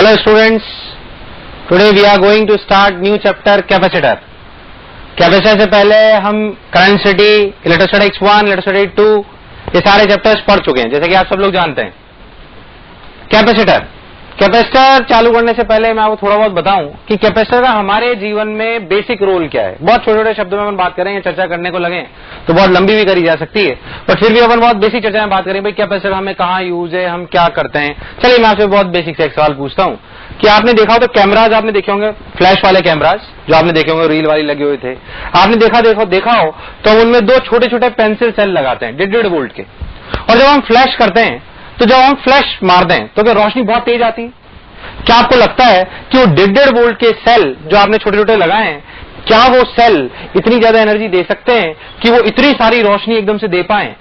Hello students, today we are going to start new chapter capacitor. Capacitor से पहले हम current electrostatics 1, electrostatics 2 ये सारे चैप्टर्स पढ़ चुके हैं, जैसे कि आप सब लोग जानते हैं। कैपेसिटर चालू करने से पहले मैं आपको थोड़ा बहुत बताऊं कि कैपेसिटर का हमारे जीवन में बेसिक रोल क्या है। बहुत छोटे छोटे शब्दों में हम बात करेंगे, चर्चा करने को लगे तो बहुत लंबी भी करी जा सकती है, पर फिर भी अपन बहुत बेसिक चर्चा में बात करेंगे। भाई कैपेसिटर हमें कहाँ यूज है, हम क्या करते हैं। चलिए मैं आपसे बहुत बेसिक से एक सवाल पूछता हूँ कि आपने देखा हो तो कैमराज आपने देखे होंगे, फ्लैश वाले कैमराज जो आपने देखे होंगे, रील वाली लगे हुए थे, आपने देखा हो तो उनमें दो छोटे छोटे पेंसिल सेल लगाते हैं 1.5 वोल्ट के, और जब हम फ्लैश करते हैं तो जब हम फ्लैश मार दें तो क्या रोशनी बहुत तेज आती है। क्या आपको लगता है कि वो 1.5 वोल्ट के सेल जो आपने छोटे छोटे लगाए हैं, क्या वो सेल इतनी ज्यादा एनर्जी दे सकते हैं कि वो इतनी सारी रोशनी एकदम से दे पाए?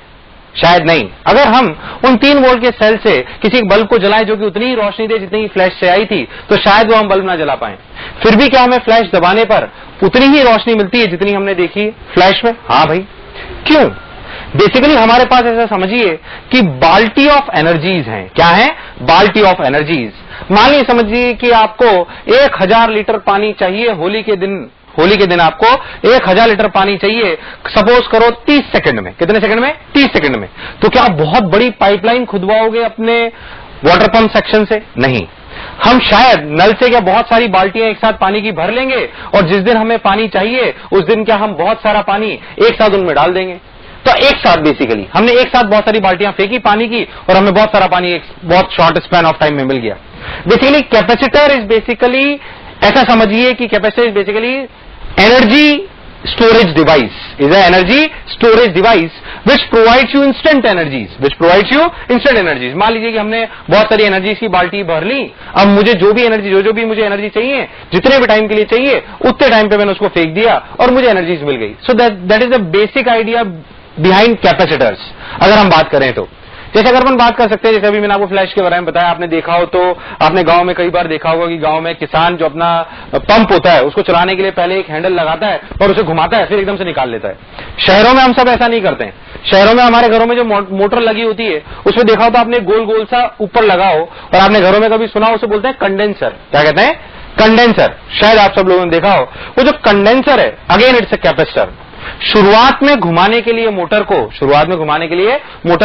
शायद नहीं। अगर हम उन 3 वोल्ट के सेल से किसी बल्ब को जलाएं जो कि उतनी ही रोशनी दे जितनी फ्लैश से आई थी, तो शायद वो हम बल्ब ना जला पाए। फिर भी क्या हमें फ्लैश दबाने पर उतनी ही रोशनी मिलती है जितनी हमने देखी फ्लैश में? हाँ भाई। क्यों? बेसिकली हमारे पास ऐसा समझिए कि बाल्टी ऑफ एनर्जीज हैं। क्या है? बाल्टी ऑफ एनर्जीज। मान लीजिए समझिए कि आपको 1000 लीटर पानी चाहिए होली के दिन आपको 1000 लीटर पानी चाहिए, सपोज करो 30 सेकंड में। कितने सेकंड में? 30 सेकंड में। तो क्या आप बहुत बड़ी पाइपलाइन खुदवाओगे अपने वाटर पंप सेक्शन से? नहीं। हम शायद नल से क्या बहुत सारी बाल्टियां एक साथ पानी की भर लेंगे, और जिस दिन हमें पानी चाहिए उस दिन क्या हम बहुत सारा पानी एक साथ उनमें डाल देंगे। तो एक साथ बेसिकली हमने एक साथ बहुत सारी बाल्टियां फेंकी पानी की, और हमें बहुत सारा पानी एक बहुत शॉर्ट स्पैन ऑफ टाइम में मिल गया। बेसिकली कैपेसिटर इज बेसिकली, ऐसा समझिए कि capacitor is basically energy storage device, is a energy storage device which provides you instant energies. मान लीजिए कि हमने बहुत सारी एनर्जीज की बाल्टी भर ली, अब मुझे जो भी मुझे एनर्जी चाहिए, जितने भी टाइम के लिए चाहिए, उतने टाइम पे मैंने उसको फेंक दिया और मुझे एनर्जीज मिल गई। So that is the basic idea behind capacitors. अगर हम बात करें तो जैसे अगर अपन बात कर सकते हैं, जैसे अभी मैंने आपको फ्लैश के बारे में बताया, आपने देखा हो तो आपने गांव में कई बार देखा होगा कि गांव में किसान जो अपना पंप होता है उसको चलाने के लिए पहले एक हैंडल लगाता है और उसे घुमाता है, फिर एकदम से निकाल लेता है। शहरों में हम सब ऐसा नहीं करते हैं। शहरों में हमारे घरों में जो मोटर लगी होती है उसमें देखा हो तो आपने गोल गोल सा ऊपर लगाओ, और आपने घरों में कभी सुना हो उसे बोलते हैं कंडेंसर। क्या कहते हैं? कंडेंसर। शायद आप सब लोगों ने देखा हो। वो जो कंडेंसर है, अगेन इट्स अ कैपेसिटर। शुरुआत में घुमाने के लिए मोटर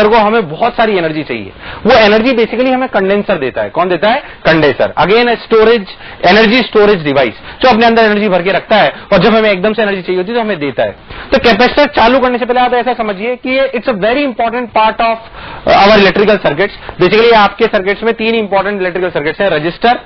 को हमें बहुत सारी एनर्जी चाहिए। वो एनर्जी बेसिकली हमें कंडेंसर देता है। कौन देता है? Condenser. Again energy storage device जो अपने अंदर एनर्जी भर के रखता है, और जब हमें एकदम से एनर्जी चाहिए होती है तो हमें देता है। तो कैपेसिटर चालू करने से पहले आप ऐसा समझिए कि it's a very important part of our electrical circuits. Basically आपके सर्किट्स में 3 इंपॉर्टेंट इलेक्ट्रिकल सर्किट्स हैं: resistor,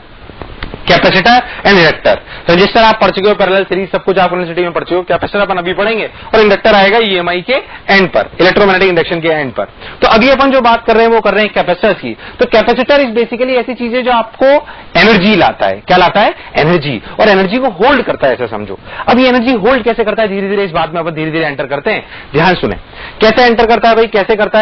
capacitor and inductor. Resistor आप पढ़ चुके हो, पैरेलल सीरीज सब कुछ आप यूनिवर्सिटी में पढ़ चुके हो। कैपेसिटर अपन अभी पढ़ेंगे, और इंडक्टर आएगा ईएमआई के एंड पर, इलेक्ट्रोमैग्नेटिक इंडक्शन के एंड पर। तो अभी अपन जो बात कर रहे हैं वो कर रहे हैं कैपेसिटर की। तो कैपेसिटर इज बेसिकली ऐसी चीजें जो आपको एनर्जी लाता है। क्या लाता है? एनर्जी। और एनर्जी को होल्ड करता है, ऐसा समझो। अब ये एनर्जी होल्ड कैसे करता है, धीरे धीरे इस बात में अपन धीरे धीरे एंटर करते हैं। ध्यान सुने, कैसे एंटर करता है भाई, कैसे करता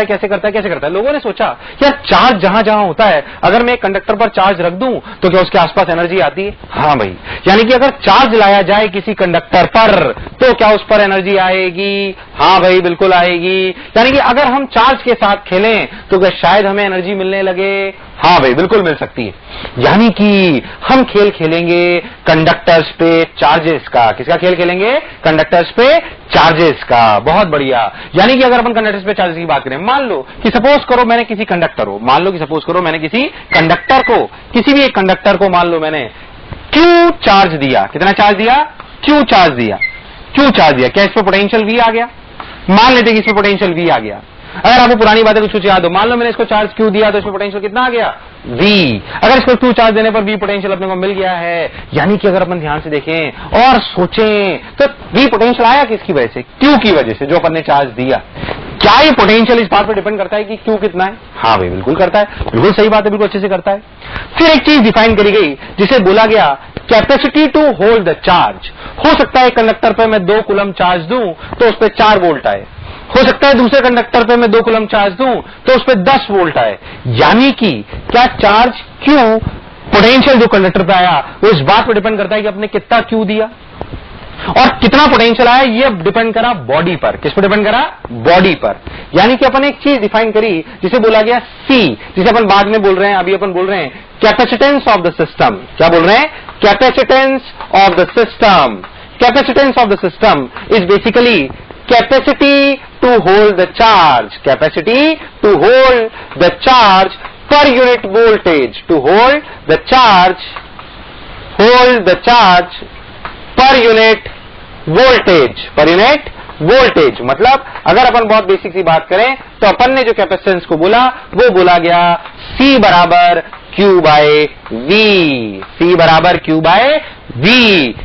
है। लोगों ने सोचा यार चार्ज जहां जहां होता है, अगर मैं एक कंडक्टर पर चार्ज रख दूं तो क्या उसके आसपास एनर्जी आती है? हाँ भाई। यानी कि अगर चार्ज लाया जाए किसी कंडक्टर पर तो क्या उस पर एनर्जी आएगी? हाँ भाई, बिल्कुल आएगी। यानी कि अगर हम चार्ज के साथ खेलें तो क्या शायद हमें एनर्जी मिलने लगे? हाँ भाई, बिल्कुल मिल सकती है। यानी कि हम खेल खेलेंगे कंडक्टर्स पे चार्जेस का। किसका खेल खेलेंगे? कंडक्टर्स पे चार्जेस का। बहुत बढ़िया। यानी कि अगर अपन कंडक्टर्स पे चार्जेस की बात करें, मान लो कि सपोज करो मैंने किसी कंडक्टर किसी भी एक कंडक्टर को मान लो मैंने क्यू चार्ज दिया। कितना चार्ज दिया? क्यू चार्ज दिया। क्या इस पर पोटेंशियल V आ गया? मान लेते कि इस पर पोटेंशियल V आ गया। अगर आपको पुरानी बातें कुछ याद हो, मान लो मैंने इसको चार्ज क्यू दिया तो इसमें पोटेंशियल कितना आ गया? V। अगर इसको क्यू चार्ज देने पर V पोटेंशियल अपने को मिल गया है। यानी कि अगर अपन ध्यान से देखें और सोचें तो V पोटेंशियल आया किसकी वजह से? क्यू की वजह से, जो अपन ने चार्ज दिया। क्या ये पोटेंशियल इस बात पर डिपेंड करता है कि क्यू कितना है? हाँ भाई, बिल्कुल करता है। बिल्कुल सही बात है, बिल्कुल अच्छे से करता है। फिर एक चीज डिफाइन करी गई जिसे बोला गया capacity to hold the charge. हो सकता है कंडक्टर पर मैं 2 कूलम चार्ज दूं तो उस पर 4 वोल्ट आए। हो सकता है दूसरे कंडक्टर पे मैं 2 कूलम चार्ज दूं तो उस पर 10 वोल्ट आए। यानी कि क्या चार्ज क्यू पोटेंशियल जो कंडक्टर पे आया वो इस बात पर डिपेंड करता है कि आपने कितना क्यू दिया। और कितना पोटेंशियल आया ये डिपेंड करा बॉडी पर। किस पर डिपेंड करा? बॉडी पर। यानी कि अपन एक चीज डिफाइन करी जिसे बोला गया सी, जिसे अपन बाद में बोल रहे हैं, अभी अपन बोल रहे हैं कैपेसिटेंस ऑफ द सिस्टम। क्या बोल रहे हैं? Capacitance of the system. Capacitance of the system is basically capacity to hold the charge, capacity to hold the charge per unit voltage, to hold the charge per unit voltage। मतलब अगर अपन बहुत basic सी बात करें तो अपन ने जो capacitance को बोला वो बोला गया C बराबर Q बाय V, C बराबर Q बाय V।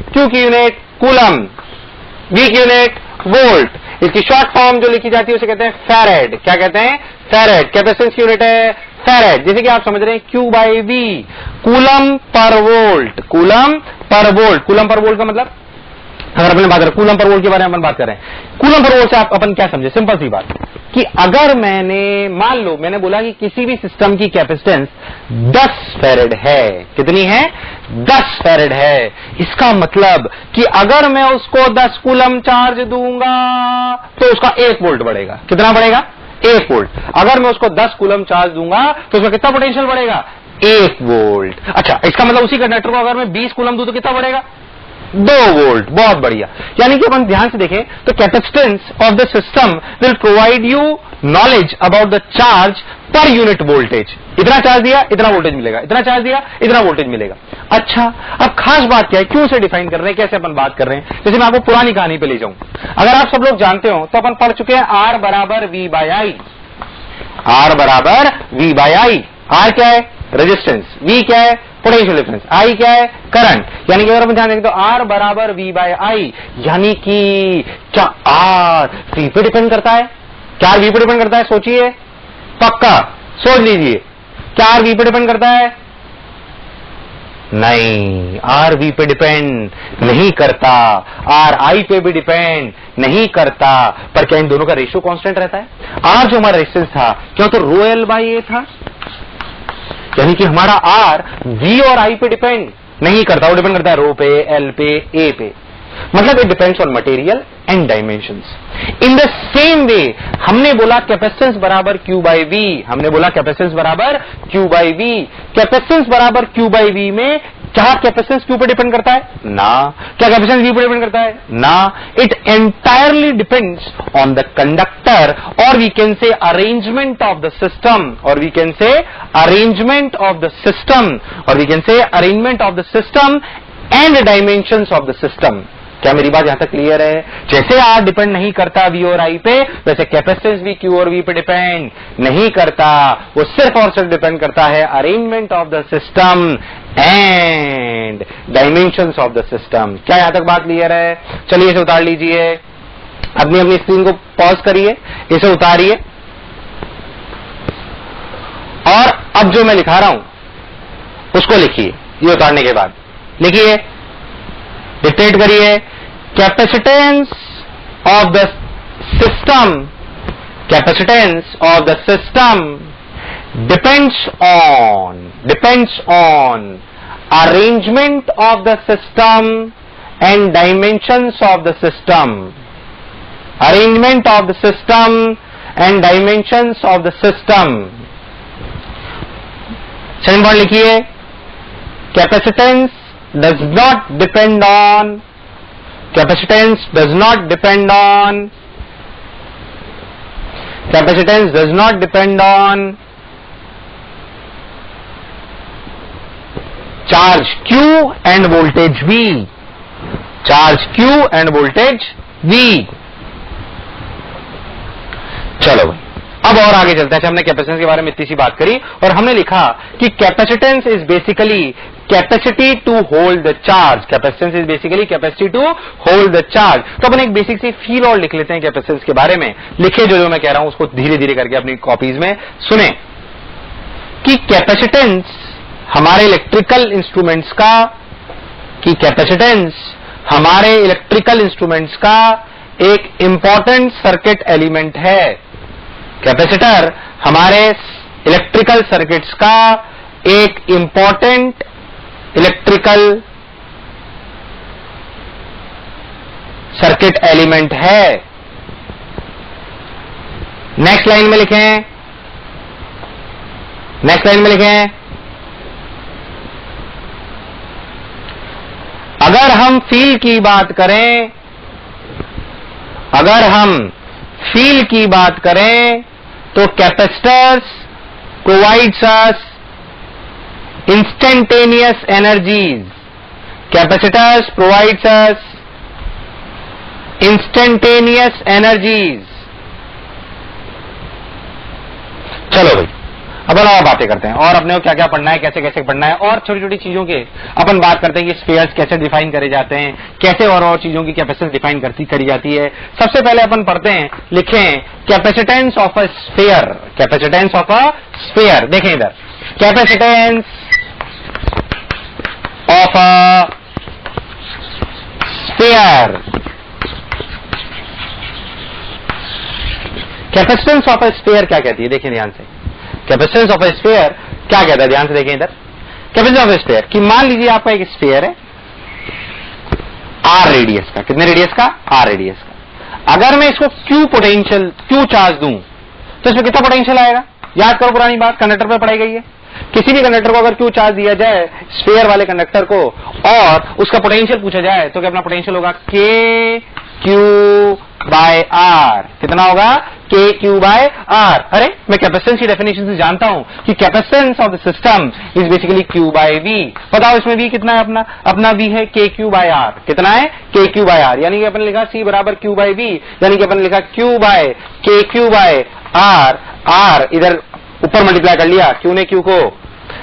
Q की यूनिट कूलम, V की यूनिट वोल्ट। इसकी शॉर्ट फॉर्म जो लिखी जाती है उसे कहते हैं फैरेड। क्या कहते हैं? फैरेड। कैपेसिटेंस की यूनिट है फैरेड। जैसे कि आप समझ रहे हैं Q by V, coulomb per volt. Coulomb per volt. Coulomb per volt का मतलब, अगर अपन बात करें कूलम पर वोल्ट के बारे में अपन बात कर रहे हैं, कूलम पर वोल्ट से आप अपन क्या समझे? सिंपल सी बात कि अगर मान लो मैंने बोला कि किसी भी सिस्टम की कैपेसिटेंस 10 फैरेड है। कितनी है? 10 फैरेड है। इसका मतलब कि अगर मैं उसको 10 कूलम चार्ज दूंगा तो उसका 1 वोल्ट बढ़ेगा। कितना बढ़ेगा? 1 वोल्ट। अगर मैं उसको 10 कूलम चार्ज दूंगा तो उसका कितना पोटेंशियल बढ़ेगा? 1 वोल्ट। अच्छा, इसका मतलब उसी कंडक्टर को अगर मैं 20 कूलम दूं तो कितना बढ़ेगा? 2 वोल्ट। बहुत बढ़िया। यानी कि अपन ध्यान से देखें तो capacitance of the system will provide you knowledge about the charge per unit voltage. इतना चार्ज दिया इतना वोल्टेज मिलेगा, इतना चार्ज दिया इतना वोल्टेज मिलेगा। अच्छा, अब खास बात क्या है, क्यों से डिफाइन कर रहे हैं, कैसे अपन बात कर रहे हैं? जैसे मैं आपको पुरानी कहानी पे ले जाऊं, अगर आप सब लोग जानते हो तो अपन पढ़ चुके हैं R बराबर V बाय आई। R बराबर V बाय आई। R क्या है? रेजिस्टेंस। V क्या है? Potential difference. I क्या है? करंट। यानी कि अगर अपन ध्यान देखें तो R बराबर V बाय आई, यानी कि क्या R V पे डिपेंड करता है? क्या R V पे डिपेंड करता है? सोचिए, पक्का सोच लीजिए, क्या R V पे डिपेंड करता है? नहीं, R V पे डिपेंड नहीं करता। R I पे भी डिपेंड नहीं करता। पर क्या इन दोनों का रेशियो कांस्टेंट रहता है? R जो हमारा रेजिस्टेंस था क्या तो रो L बाई A था? यानी कि हमारा R V और I पे डिपेंड नहीं करता, वो डिपेंड करता है रो पे, L पे, A पे। मतलब it depends on material and dimensions. In the same way हमने बोला कैपेसिटेंस बराबर Q बाई V, हमने बोला कैपेसिटेंस बराबर Q बाई V। कैपेसिटेंस बराबर Q बाई V में क्या कैपेसिटेंस Q पे डिपेंड करता है? ना। क्या कैपेसिटेंस V पे डिपेंड करता है? ना। It entirely depends on the conductor, और we can say arrangement of the system, और we can say arrangement of the system, और we can say arrangement of the system and dimensions of the system. क्या मेरी बात यहां तक clear है? जैसे R डिपेंड नहीं करता V और I पे, वैसे कैपेसिटेंस भी Q और V पे डिपेंड नहीं करता। वो सिर्फ और सिर्फ डिपेंड करता है arrangement of the system and dimensions of the system. क्या यहां तक बात क्लियर है? चलिए इसे उतार लीजिए, अपनी अपनी स्क्रीन को पॉज करिए, इसे उतारिए, और अब जो मैं लिखा रहा हूं उसको लिखिए। ये उतारने के बाद लिखिए, डिक्टेट करिए। Capacitance of the system, capacitance of the system depends on arrangement of the system and dimensions of the system. Arrangement of the system and dimensions of the system. Second point लिखिए, capacitance does not depend on, capacitance does not depend on, capacitance does not depend on charge Q and voltage V, charge Q and voltage V। चलो भाई, अब और आगे चलते हैं। हमने capacitance के बारे में इतनी सी बात करी और हमने लिखा कि capacitance is basically capacity to hold the charge. Capacitance is basically capacity to hold the charge. तो अपन एक बेसिक सी फील और लिख लेते हैं कैपेसिटेंस के बारे में। लिखे जो मैं कह रहा हूं उसको धीरे धीरे करके अपनी कॉपीज में सुने कि कैपेसिटेंस हमारे इलेक्ट्रिकल इंस्ट्रूमेंट्स का, कि कैपेसिटेंस हमारे इलेक्ट्रिकल इंस्ट्रूमेंट्स का एक इंपॉर्टेंट सर्किट एलिमेंट है। कैपेसिटर हमारे इलेक्ट्रिकल सर्किट्स का एक इंपॉर्टेंट इलेक्ट्रिकल सर्किट एलिमेंट है। नेक्स्ट लाइन में लिखें, नेक्स्ट लाइन में लिखें, अगर हम फील्ड की बात करें, अगर हम फील्ड की बात करें तो capacitors provides us instantaneous energies. Capacitors provides us instantaneous energies. चलो भाई, अपन और बातें करते हैं और अपने को क्या क्या पढ़ना है, कैसे कैसे पढ़ना है, और छोटी छोटी चीजों के अपन बात करते हैं कि स्फीयर्स कैसे डिफाइन करे जाते हैं, कैसे और चीजों की कैपेसिटेंस डिफाइन करी जाती है। सबसे पहले अपन पढ़ते हैं, लिखें capacitance of a sphere. Capacitance of a sphere, देखें इधर, capacitance of a sphere. Capacitance of a sphere क्या कहती है, देखिए ध्यान से। कैपेसिटेंस ऑफ ए स्फीयर क्या कहता है, ध्यान से देखें इधर। कैपेसिटेंस ऑफ ए स्फीयर कि मान लीजिए आपका एक स्फीयर है आर रेडियस का। कितने रेडियस का? आर रेडियस का। अगर मैं इसको क्यू पोटेंशियल, क्यू चार्ज दूं तो इसमें कितना पोटेंशियल आएगा? याद करो पुरानी बात, कंडक्टर पे पढ़ाई गई है। किसी भी कंडक्टर को अगर क्यू चार्ज दिया जाए, स्फीयर वाले कंडक्टर को, और उसका पोटेंशियल पूछा जाए तो क्या अपना पोटेंशियल होगा के क्यू बाय आर। कितना होगा? के क्यू बाय आर। अरे मैं कैपेसिटेंस की डेफिनेशन से जानता हूं कि capacitance of the system is basically Q by V. बताओ इसमें वी कितना है? अपना वी है के क्यू बाय आर। कितना है? के क्यू बाय आर। यानी कि अपन लिखा सी बराबर क्यू बाय वी, यानी कि अपन लिखा क्यू बाय के क्यू बाय आर। आर इधर ऊपर मल्टीप्लाई कर लिया, क्यू ने क्यू को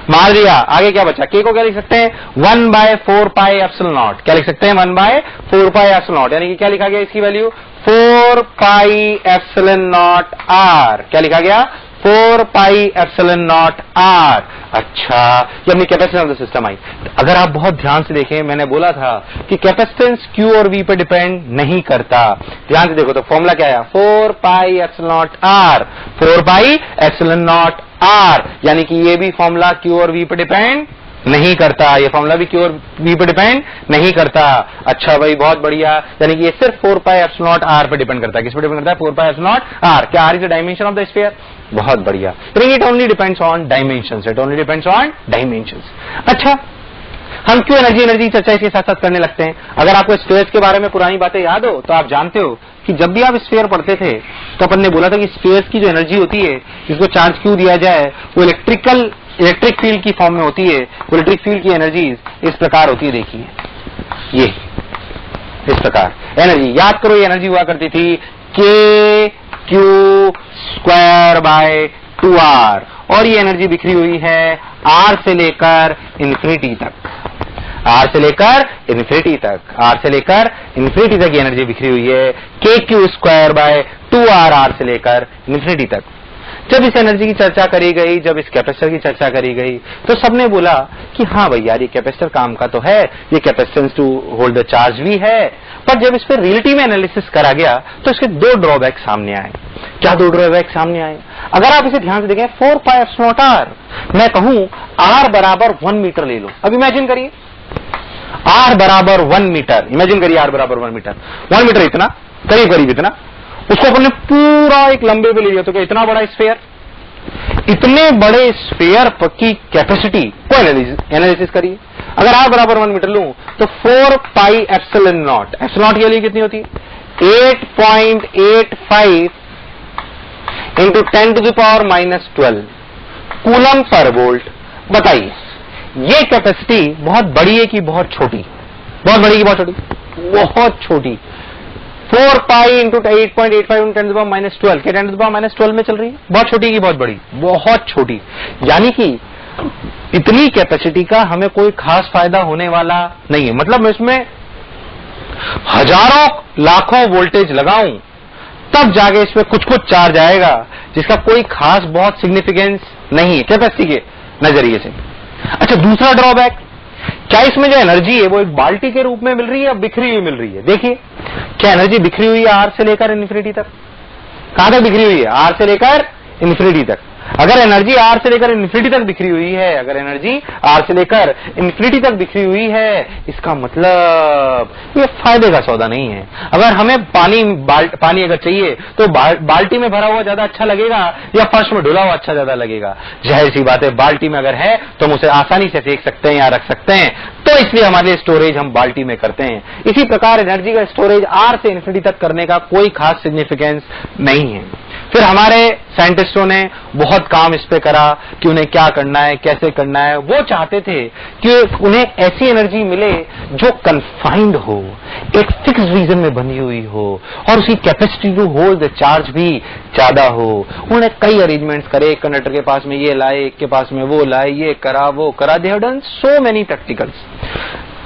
मार दिया, आगे क्या बचा? के को क्या लिख सकते हैं? 1/4 पाई एप्सिलॉन नॉट। क्या लिख सकते हैं? 1/4 पाई एप्सिलॉन नॉट। यानी कि क्या लिखा गया इसकी value? 4 pi epsilon naught R. क्या लिखा गया? 4 पाई एप्सिलॉन नॉट आर। अच्छा, ये अपनी कैपेसिटेंस ऑफ द सिस्टम आई। अगर आप बहुत ध्यान से देखें, मैंने बोला था कि कैपेसिटेंस क्यू और वी पे डिपेंड नहीं करता। ध्यान से देखो तो फॉर्मूला क्या है? 4 pi epsilon naught R. 4 pi epsilon naught R, यानी कि ये भी फॉर्मूला क्यू और वी पे डिपेंड नहीं करता। ये फॉर्मूला भी क्यू और वी पे डिपेंड नहीं करता। अच्छा भाई, बहुत बढ़िया। यानी कि ये सिर्फ 4 पाई एप्सिलॉन नॉट आर पे डिपेंड करता है। किस पे डिपेंड करता है? 4 पाई एप्सिलॉन नॉट आर। क्या R is the dimension of the sphere? बहुत बढ़िया। It only depends on dimensions. It only depends on dimensions. अच्छा, हम क्यों एनर्जी चर्चा इसके साथ साथ करने लगते हैं? अगर आपको स्फीयर्स के बारे में पुरानी बातें याद हो तो आप जानते हो कि जब भी आप स्फीयर पढ़ते थे तो अपन ने बोला था कि स्फीयर्स की जो एनर्जी होती है, जिसको चार्ज क्यू दिया जाए, वो इलेक्ट्रिक फील्ड की फॉर्म में होती है। वो इलेक्ट्रिक फील्ड की एनर्जी इस प्रकार होती है, देखिए ये इस प्रकार एनर्जी। याद करो, ये एनर्जी हुआ करती थी के क्यू स्क्वायर बाय 2r, और ये एनर्जी बिखरी हुई है आर से लेकर इन्फिनिटी तक। आर से लेकर इन्फिनिटी तक, आर से लेकर इन्फिनिटी तक ये एनर्जी बिखरी हुई है, के Q square bye 2r, are से लेकर इन्फिनिटी तक। जब इस एनर्जी की चर्चा करी गई, जब इस कैपेसिटर की चर्चा करी गई, तो सबने बोला कि हाँ भाई यार, ये कैपेसिटर काम का तो है, ये capacitance to hold the charge भी है। पर जब इस पर रियलिटी में एनालिसिस करा गया तो इसके दो ड्रॉबैक सामने आए। क्या दो ड्रॉबैक सामने आए? अगर आप इसे ध्यान से देखें, 4 पाई एप्सिलॉन नॉट आर, मैं कहूं आर बराबर 1 मीटर ले लो। अब इमेजिन करिए आर बराबर 1 मीटर, इमेजिन करिए आर बराबर 1 मीटर। 1 मीटर इतना, करीब करीब इतना, उसको अपन ने पूरा एक लंबे पे ले लिया, तो क्या इतना बड़ा स्फीयर? इतने बड़े स्फीयर की कैपेसिटी को एनालिसिस करिए। अगर आर बराबर 1 मीटर लूं तो 4 pi epsilon not, epsilon not के लिए कितनी होती है? 8.85 इंटू 10⁻⁻12 कूलम पर वोल्ट। बताइए ये कैपेसिटी बहुत बड़ी है कि बहुत छोटी? बहुत बड़ी कि बहुत छोटी? बहुत छोटी। 4 पाई इंटू 8.85 इंटू 10⁻⁻12 के 10⁻⁻12 में चल रही है। बहुत छोटी की बहुत बड़ी? बहुत छोटी। यानी कि इतनी कैपेसिटी का हमें कोई खास फायदा होने वाला नहीं है। मतलब मैं इसमें हजारों लाखों वोल्टेज लगाऊं तब जाके इसमें कुछ चार्ज आएगा, जिसका कोई खास बहुत सिग्निफिकेंस नहीं है कैपेसिटी के नजरिए से। अच्छा, दूसरा ड्रॉबैक, क्या इसमें जो एनर्जी है वो एक बाल्टी के रूप में मिल रही है या बिखरी हुई मिल रही है? देखिए, क्या एनर्जी बिखरी हुई है आर से लेकर इन्फिनिटी तक? कहां तक बिखरी हुई है? आर से लेकर इन्फिनिटी तक। अगर एनर्जी आर से लेकर इन्फिनिटी तक बिखरी हुई है, अगर एनर्जी आर से लेकर इन्फिनिटी तक बिखरी हुई है, इसका मतलब ये फायदे का सौदा नहीं है। अगर हमें पानी अगर चाहिए तो बाल्टी में भरा हुआ ज्यादा अच्छा लगेगा या फर्श में ढुला हुआ अच्छा ज्यादा लगेगा? जाहिर सी बात है, बाल्टी में अगर है तो हम उसे आसानी से फेंक सकते हैं या रख सकते हैं, तो इसलिए हमारे स्टोरेज हम बाल्टी में करते हैं। इसी प्रकार एनर्जी का स्टोरेज आर से इन्फिनिटी तक करने का कोई खास सिग्निफिकेंस नहीं है। फिर हमारे साइंटिस्टों ने बहुत काम इस पे करा कि उन्हें क्या करना है, कैसे करना है। वो चाहते थे कि उन्हें ऐसी एनर्जी मिले जो कन्फाइंड हो, एक फिक्स रीजन में बनी हुई हो और उसकी capacity to hold the charge भी ज्यादा हो। उन्होंने कई अरेंजमेंट्स करे, एक कंडक्टर के पास में ये लाए, एक के पास में वो लाए, ये करा वो करा। They have done so many practicals.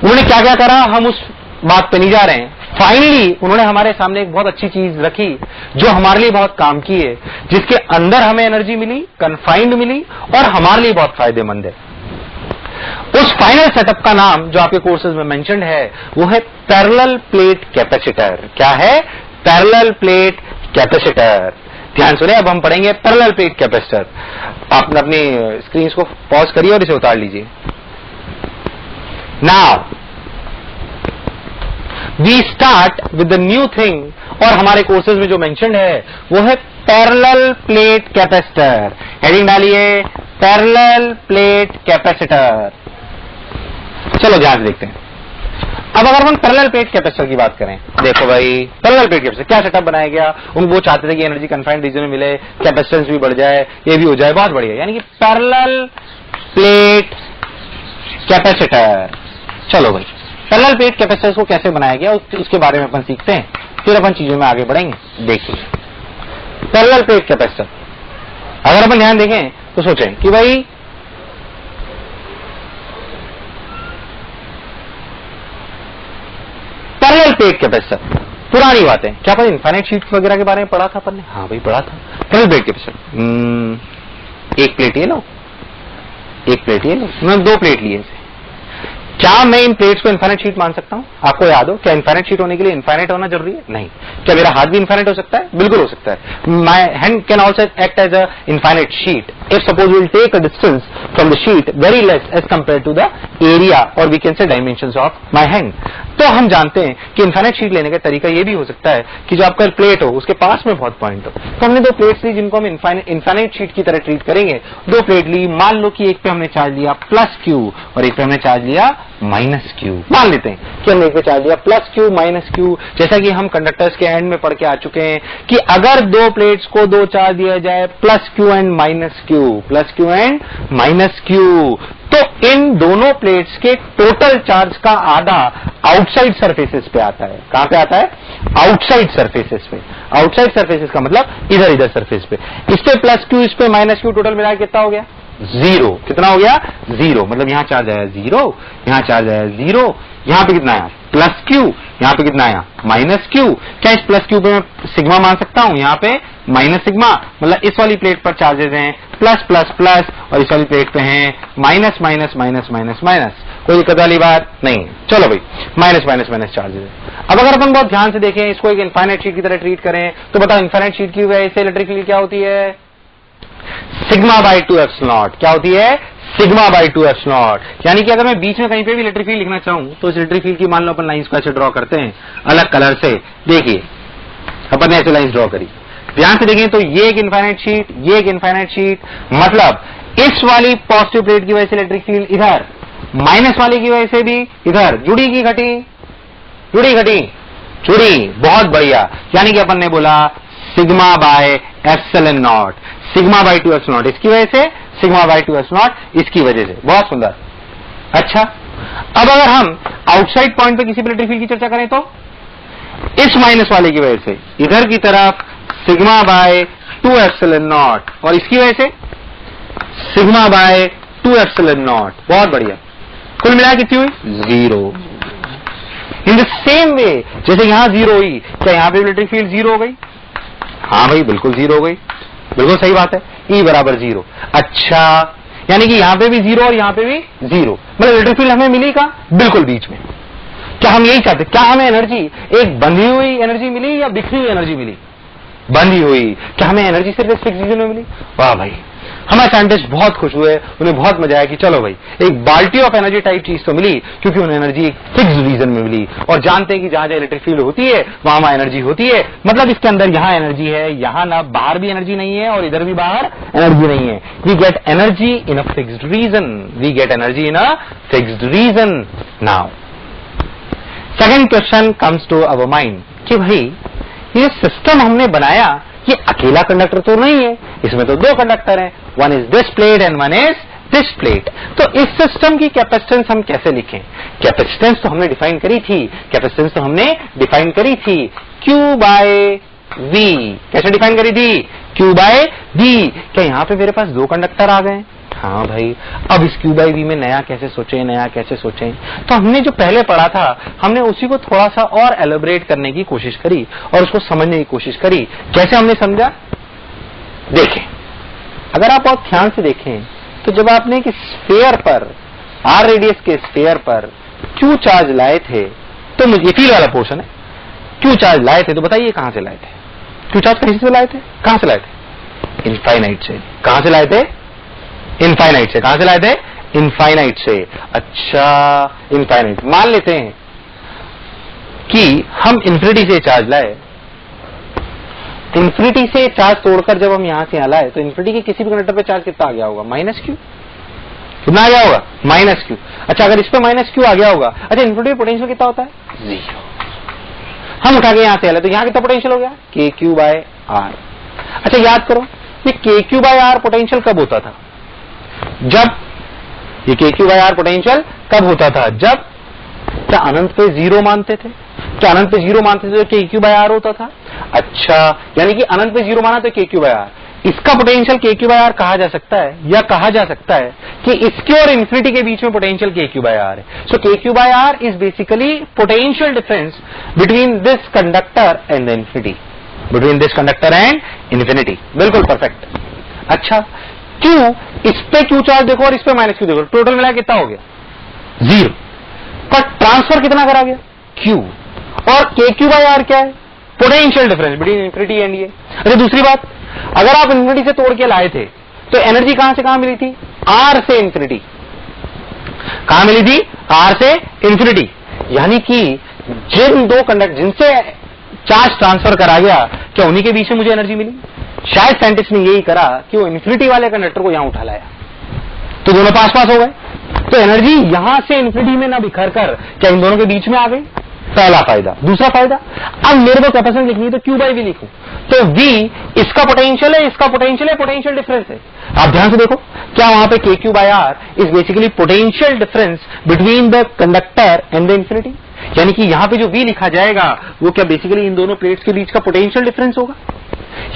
उन्होंने क्या क्या करा हम उस बात पे नहीं जा रहे हैं। फाइनली उन्होंने हमारे सामने एक बहुत अच्छी चीज रखी जो हमारे लिए बहुत काम की है, जिसके अंदर हमें एनर्जी मिली, कन्फाइंड मिली और हमारे लिए बहुत फायदेमंद है। उस फाइनल सेटअप का नाम जो आपके कोर्सेज में मेंशन्ड है वो है पैरेलल प्लेट कैपेसिटर। क्या है? Parallel plate capacitor. ध्यान सुने, अब हम पढ़ेंगे पैरेलल प्लेट कैपेसिटर। आपने अपनी स्क्रीन को पॉज करिए और इसे उतार लीजिए। Now we start with the new thing, और हमारे कोर्सेज में जो मेंशन्ड है वो है पैरेलल प्लेट कैपेसिटर। हेडिंग डालिए, पैरेलल प्लेट कैपेसिटर। चलो ध्यान से देखते हैं। अब अगर हम पैरेलल प्लेट कैपेसिटर की बात करें, देखो भाई पैरेलल प्लेट कैपेसिटर क्या सेटअप बनाया गया। वो चाहते थे कि एनर्जी कन्फाइंड रीजन में मिले, कैपेसिटेंस भी बढ़ जाए, ये भी हो जाए, बहुत बढ़िया। यानी कि पैरेलल प्लेट कैपेसिटर। चलो भाई पैरेलल प्लेट कैपेसिटर को कैसे बनाया गया उसके बारे में अपन सीखते हैं, फिर अपन चीजों में आगे बढ़ेंगे। देखिए पैरेलल प्लेट कैपेसिटर, अगर अपन ध्यान देखें तो सोचें कि भाई पैरेलल प्लेट कैपेसिटर पुरानी बात है। क्या अपन इनफाइनाइट शीट वगैरह के बारे में पढ़ा था अपन ने? हाँ भाई पढ़ा था। पैरेलल प्लेट कैपेसिटर, एक प्लेट ये लो, एक प्लेट ये लो, मैंने दो प्लेट लिए। क्या मैं इन प्लेट्स को इनफाइनाइट शीट मान सकता हूं? आपको याद हो क्या इनफाइनाइट शीट होने के लिए इनफाइनाइट होना जरूरी है? नहीं। क्या मेरा हाथ भी इनफाइनाइट हो सकता है? बिल्कुल हो सकता है। My hand can also act as a infinite sheet if suppose we will take a distance from the sheet very less as compare to the area और we can say dimensions of my hand. तो हम जानते हैं कि infinite sheet लेने का तरीका यह भी हो सकता है कि जो आपका प्लेट हो उसके पास में बहुत पॉइंट हो। तो हमने दो प्लेट्स ली जिनको हम इनफाइनाइट शीट की तरह ट्रीट करेंगे। दो प्लेट ली, मान लो कि एक पे हमने चार्ज लिया प्लस क्यू और एक पे हमने चार्ज लिया माइनस क्यू। मान लेते हैं कि हमने एक पे चार्ज लिया प्लस क्यू माइनस क्यू। जैसा कि हम कंडक्टर्स के एंड में पढ़ के आ चुके हैं कि अगर दो प्लेट्स को दो चार्ज दिया जाए plus Q and minus Q, plus Q and minus Q, तो इन दोनों प्लेट्स के टोटल चार्ज का आधा आउटसाइड सरफेसेस पे आता है। कहां पे आता है? आउटसाइड सरफेसेस पे। आउटसाइड सरफेसेस का मतलब इधर इधर सरफेस पे। इस पे प्लस क्यू, इस पे माइनस क्यू, टोटल मिला कितना हो गया? जीरो। कितना हो गया? जीरो। मतलब यहां चार्ज आया जीरो, यहां चार्ज आया जीरो, यहां पे कितना आया? प्लस क्यू, यहां पे कितना आया? Minus Q. क्या इस प्लस क्यू पे मैं सिग्मा मान सकता हूं? यहां पे माइनस सिग्मा, मतलब इस वाली प्लेट पर चार्जेस हैं प्लस प्लस प्लस और इस वाली प्लेट पे हैं minus minus minus minus minus. कोई दिक्कत वाली बात नहीं। चलो भाई माइनस माइनस माइनस चार्जेस है। अब अगर अपन बहुत ध्यान से देखें, इसको एक इनफाइनाइट शीट की तरह ट्रीट करें, तो बताओ इनफाइनाइट शीट की वजह से इलेक्ट्रिक फील्ड क्या होती है? Sigma by 2 epsilon not. क्या होती है? Sigma by 2 epsilon not. यानी कि अगर मैं बीच में कहीं पे भी इलेक्ट्रिक फील्ड लिखना चाहूं तो इस इलेक्ट्रिक फील्ड की मान लो अपन लाइंस को ऐसे ड्रॉ करते हैं अलग कलर से। देखिए अपन ने ऐसे लाइंस ड्रॉ करी, ध्यान से देखें तो ये एक इनफाइनाइट शीट, ये एक इनफाइनाइट शीट। मतलब इस वाली पॉजिटिव प्लेट की वजह से इलेक्ट्रिक फील्ड इधर, माइनस वाली की वजह से भी इधर। जुड़ी की घटी? जुड़ी घटी? जुड़ी। बहुत बढ़िया। यानी कि अपन ने बोला sigma by epsilon not, sigma by 2 epsilon not इसकी वजह से, सिग्मा बाई 2 एप्सिलॉन नॉट इसकी वजह से। बहुत सुंदर। अच्छा, अब अगर हम आउटसाइड पॉइंट पे किसी इलेक्ट्रिक फील्ड की चर्चा करें तो इस माइनस वाले की वजह से इधर की तरफ सिग्मा बाय 2 एप्सिलॉन नॉट और इसकी वजह से सिग्मा बाय 2 एप्सिलॉन नॉट। बहुत बढ़िया। कुल मिला कितनी हुई? Zero. In the same way जैसे यहां जीरो हुई, क्या यहां पे इलेक्ट्रिक फील्ड जीरो हो गई? हाँ भाई बिल्कुल जीरो हो गई। बिल्कुल सही बात है। ई बराबर जीरो। अच्छा, यानी कि यहां पे भी जीरो और यहां पे भी जीरो, मतलब इलेक्ट्रिक फील्ड हमें मिली कहां? बिल्कुल बीच में। क्या हम यही चाहते? क्या हमें एनर्जी एक बंधी हुई एनर्जी मिली या बिखरी हुई एनर्जी मिली? बंधी हुई। क्या हमें एनर्जी सिर्फ इस फिक्स रीजन में मिली? वाह भाई, हमारे साइंटिस्ट बहुत खुश हुए, उन्हें बहुत मजा आया कि चलो भाई एक बाल्टी ऑफ एनर्जी टाइप चीज तो मिली, क्योंकि उन्हें एनर्जी एक फिक्स्ड रीजन में मिली, और जानते हैं कि जहां जहां इलेक्ट्रिक फील्ड होती है वहां एनर्जी होती है, मतलब इसके अंदर यहां एनर्जी है, यहां ना बाहर भी एनर्जी नहीं है और इधर भी बाहर एनर्जी नहीं है। We get energy in a fixed region, we get energy in a fixed region. Now second question comes to our mind कि भाई ये सिस्टम हमने बनाया, ये अकेला कंडक्टर तो नहीं है, इसमें तो दो कंडक्टर हैं, one is this plate and one is this plate. तो इस सिस्टम की कैपेसिटेंस हम कैसे लिखें? कैपेसिटेंस तो हमने डिफाइन करी थी, कैपेसिटेंस तो हमने डिफाइन करी थी Q बाय V। कैसे डिफाइन करी थी? Q by V। क्या यहां पे मेरे पास दो कंडक्टर आ गए? हाँ भाई, अब इस Q बाई V में नया कैसे सोचें? तो हमने जो पहले पढ़ा था, हमने उसी को थोड़ा सा और एलोबरेट करने की कोशिश करी और उसको समझने की कोशिश करी। कैसे हमने समझा? देखें, अगर आप बहुत ध्यान से देखें तो जब आपने एक स्फीयर पर, R रेडियस के स्फीयर पर Q चार्ज लाए थे, तो मुझे फील वाला पोर्शन है, Q चार्ज लाए थे, तो बताइए कहां से लाए थे? Q चार्ज कहीं से लाए थे? कहां से लाए थे? इनफाइनाइट से। कहां से लाए थे? इनफाइनाइट से। कहां से लाए थे? इनफाइनाइट से। अच्छा, इनफाइनाइट। मान लेते हैं कि हम इन्फिनिटी से चार्ज लाए, इन्फिनिटी से चार्ज तोड़कर जब हम यहां से यहां लाए, तो इन्फिनिटी के किसी भी कंडक्टर पे चार्ज कितना आ गया होगा? -Q। कितना आ गया होगा? -Q। अच्छा, अगर इस पे -Q आ गया होगा, अच्छा इन्फिनिटी में पोटेंशियल कितना होता है? 0। हम उठा के यहां से लाए, तो यहां कितना पोटेंशियल हो गया? KQ by R। अच्छा याद करो, ये KQ बाय R पोटेंशियल कब होता था? जब ये KQ बाय R पोटेंशियल कब होता था? जब क्या अनंत पे 0 मानते थे? क्या अनंत पे 0 मानते थे तो KQ बाय R होता था? अच्छा, यानी कि अनंत पे 0 माना तो KQ बाय R। इसका पोटेंशियल KQ बाय R कहा जा सकता है, या कहा जा सकता है कि इसके और इन्फिनिटी के बीच में पोटेंशियल KQ बाय R है। So KQ by R is basically potential difference between this conductor and the infinity, between this conductor and infinity. बिल्कुल परफेक्ट। अच्छा, Q, इस पे Q चार्ज देखो और इस पे -Q देखो, टोटल मिला कितना हो गया? 0। पर ट्रांसफर कितना करा गया? Q। और KQ बाय R क्या है? Potential difference between infinity and ये। अच्छा, दूसरी बात, अगर आप इन्फिनिटी से तोड़ के लाए थे तो एनर्जी कहां से कहां मिली थी? R से इन्फिनिटी। कहां मिली थी? R से इन्फिनिटी। यानी कि जिन दो कंडक्टर जिनसे चार्ज ट्रांसफर करा गया, क्या उन्हीं के बीच में मुझे एनर्जी मिली? शायद साइंटिस्ट ने यही करा कि वो इन्फिनिटी वाले कंडक्टर को यहां उठा लाया, तो दोनों पास पास हो गए, तो एनर्जी यहां से इन्फिनिटी में ना बिखर कर क्या इन दोनों के बीच में आ गई? पहला फायदा। दूसरा फायदा, अब मेरे को कैपेसिटेंस लिखनी है तो Q बाई V लिखूं, तो V इसका पोटेंशियल है, इसका पोटेंशियल है, पोटेंशियल डिफरेंस है। आप ध्यान से देखो, क्या वहां पे KQ by R is basically potential difference between the conductor and the infinity. यानी कि यहां पे जो V लिखा जाएगा वो क्या बेसिकली इन दोनों प्लेट्स के बीच का पोटेंशियल डिफरेंस होगा।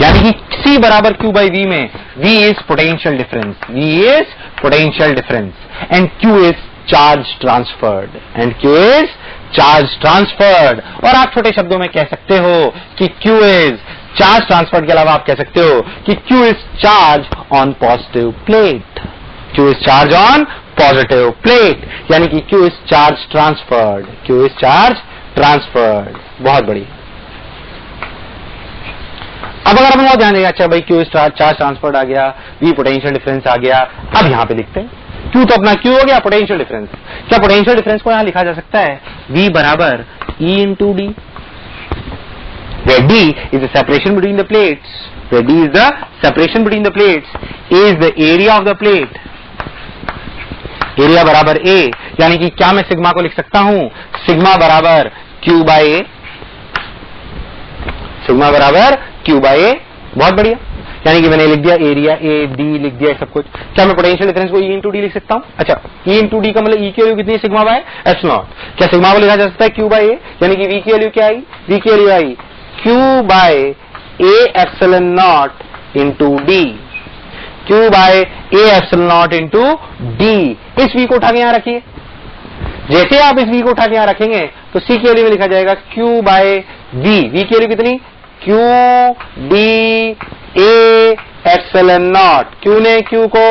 यानी कि C बराबर Q बाई V में V is potential difference, V is potential difference and Q is charge transferred, and Q is charge transferred. और आप छोटे शब्दों में कह सकते हो कि Q इज चार्ज ट्रांसफर्ड के अलावा आप कह सकते हो कि Q is charge on positive plate, Q is charge on positive plate, यानी कि Q is charge transferred, Q is charge transferred. बहुत बढ़िया। अब अगर हम और जानेंगे, अच्छा भाई Q इज चार्ज ट्रांसफर्ड आ गया, V पोटेंशियल डिफरेंस आ गया, अब यहां पे लिखते हैं Q तो अपना Q हो गया, पोटेंशियल डिफरेंस। क्या पोटेंशियल डिफरेंस को यहां लिखा जा सकता है? V बराबर E into D, where D is the separation between the plates, where D is the separation between the plates, A is the area of the plate, area बराबर A, यानी कि क्या मैं सिग्मा को लिख सकता हूं? सिग्मा बराबर Q बाय A, सिग्मा बराबर Q बाय A। बहुत बढ़िया, यानी कि मैंने लिख दिया एरिया A, D लिख दिया सब कुछ। क्या मैं पोटेंशियल डिफरेंस को E इंटू डी लिख सकता हूं? अच्छा, E इंटू डी का मतलब E की वैल्यू कितनी है? Sigma by epsilon. क्या सिग्मा को लिखा जा सकता है Q बाय A, यानी कि V की वैल्यू क्या आई? V की वैल्यू आई Q by A epsilon naught into D, Q by A epsilon naught into D. इस V को उठा के यहां रखिए, जैसे आप इस V को उठा के यहां रखेंगे तो C की वैल्यू में लिखा जाएगा Q बाय V। V की वैल्यू कितनी? Q D A epsilon not. Q ने Q को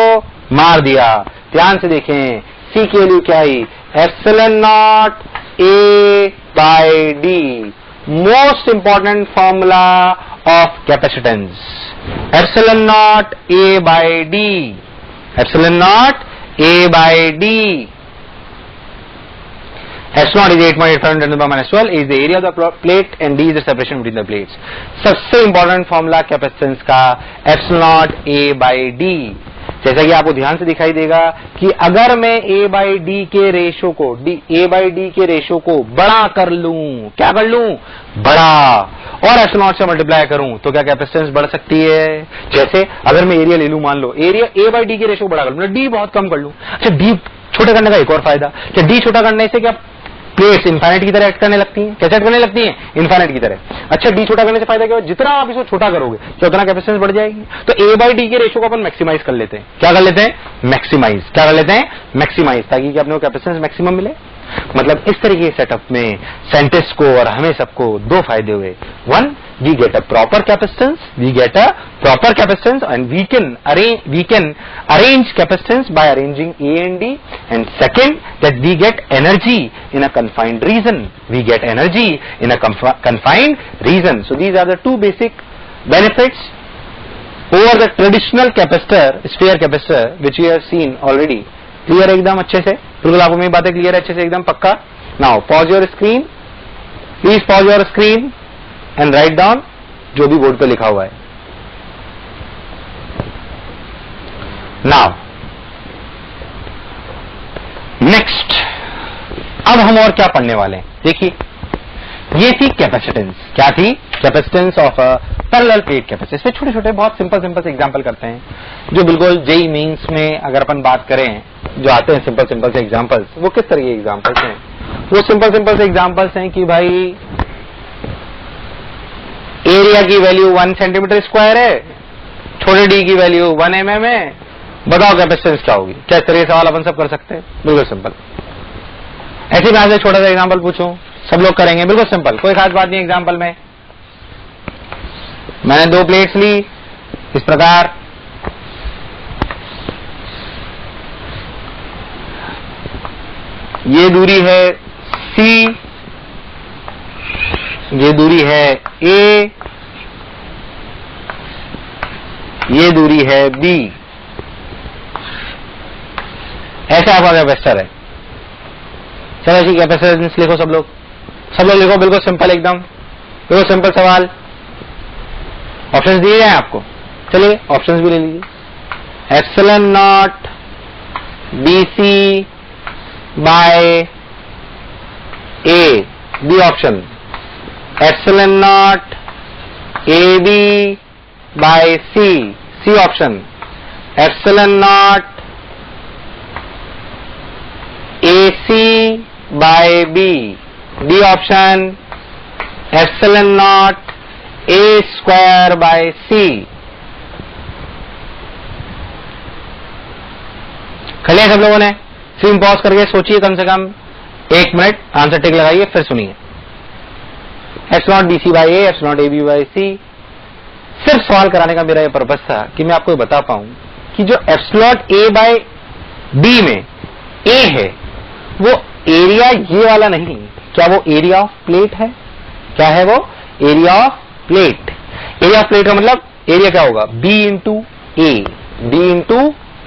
मार दिया। ध्यान से देखें, C की वैल्यू क्या आई? Epsilon naught A by D। Most important formula of capacitance. Epsilon naught A by D, epsilon naught A by D. S naught is 8.85 10 to the power minus 12 is the area of the plate and D is the separation between the plates. सबसे important formula capacitance का epsilon naught A by D. जैसा कि आपको ध्यान से दिखाई देगा कि अगर मैं A by D के रेशो को A by D के रेशो को बड़ा कर लूं, क्या कर लूं, बड़ा, और एप्सिलॉन नॉट से मल्टीप्लाई करूं तो क्या कैपेसिटेंस बढ़ सकती है. जैसे अगर मैं एरिया ले लूं, मान लो एरिया A by D के रेशो को बड़ा कर लूं, D बहुत कम कर लूं. अच्छा, D छोटा करने का एक और फायदा, क्या D छोटा करने से क्या प्लेट्स इनफाइनाइट की तरह एक्ट करने लगती हैं, कैसे एक्ट करने लगती हैं, इनफाइनाइट की तरह. अच्छा, डी छोटा करने से फायदा क्या है, जितना आप इसको छोटा करोगे तो उतना कैपेसिटेंस बढ़ जाएगी. तो ए बाई डी के रेशो को अपन मैक्सिमाइज कर लेते हैं. क्या कर लेते हैं, मैक्सिमाइज. क्या कर लेते हैं, मैक्सिमाइज, ताकि कि अपने को कैपेसिटेंस मैक्सिमम मिले. मतलब इस तरीके के सेटअप में साइंटिस्ट को और हमें सबको दो फायदे हुए. One, we get a proper capacitance, we get a proper capacitance and we can arrange capacitance by arranging A and D. And second, that we get energy in a confined region, we get energy in a confined region. So these are the two basic benefits over the traditional capacitor, sphere capacitor, which we have seen already. Clear एकदम अच्छे से, बिल्कुल आपको मेरी बातें clear है अच्छे से एकदम पक्का. Now pause your screen, please pause your screen and write down जो भी बोर्ड पे लिखा हुआ है. नाउ नेक्स्ट, अब हम और क्या पढ़ने वाले हैं. देखिए, ये थी कैपेसिटेंस. क्या थी, capacitance of a parallel plate capacitor. इसमें छोटे छोटे बहुत सिंपल से एग्जांपल करते हैं जो बिल्कुल जेई मीन्स में अगर अपन बात करें जो आते हैं सिंपल से एग्जांपल्स. वो किस तरह के एग्जांपल्स हैं, वो सिंपल से एग्जांपल्स हैं कि भाई एरिया की वैल्यू 1 सेंटीमीटर स्क्वायर है, छोटे डी की वैल्यू 1 mm है, बताओ कैपेसिटेंस क्या होगी. क्या इस तरह के सवाल अपन सब कर सकते हैं, बिल्कुल सिंपल. ऐसे मैं आपसे छोटा सा एग्जाम्पल पूछूं, सब लोग करेंगे, बिल्कुल सिंपल, कोई खास बात नहीं. एग्जाम्पल में मैंने दो प्लेट्स ली इस प्रकार, ये दूरी है C, ये दूरी है A, ये दूरी है B. ऐसा आपका कैपेसिटर है. चलो ऐसी कैपेसिटेंस लिखो सब लोग लिखो, बिल्कुल सिंपल एकदम, बिल्कुल सिंपल सवाल. ऑप्शंस दिए हैं आपको, चलिए ऑप्शंस भी ले लीजिए. Epsilon naught BC by A, B option. Epsilon naught AB by C, C option. Epsilon naught AC by B, D option. Epsilon naught A square by C. कर लिया सब लोगों ने. स्क्रीन पॉज करके सोचिए कम से कम 1 मिनट, आंसर टिक लगाइए, फिर सुनिए. Epsilon naught BC by A, epsilon naught AB by C. सिर्फ सवाल कराने का मेरा यह पर्पस था कि मैं आपको बता पाऊं कि जो एप्सिलॉन A बाय B में A है वो एरिया ये वाला नहीं. क्या वो एरिया ऑफ प्लेट है, क्या है वो, area of plate. Area of plate का मतलब एरिया क्या होगा, B into A, B into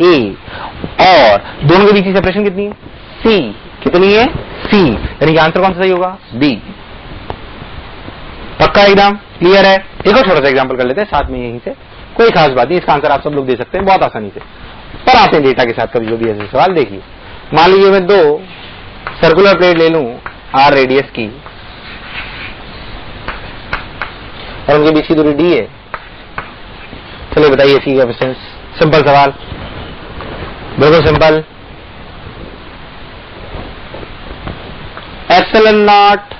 A. और दोनों के बीच की सेपरेशन कितनी है, C. कितनी है, C. यानी कि आंसर कौन सा सही होगा, B. पक्का एकदम क्लियर है. एक और छोटा सा एग्जांपल कर लेते हैं साथ में, यहीं से कोई खास बात नहीं, इसका आंसर आप सब लोग दे सकते हैं बहुत आसानी से. पर आते हैं डेटा के साथ कभी जो भी ऐसे सवाल. देखिए, मान लीजिए मैं दो सर्कुलर प्लेट ले लूं R रेडियस की और उनके बीच की दूरी D है. चलिए बताइए सी कैपेसिटेंस. सिंपल सवाल, बिल्कुल simple. Epsilon not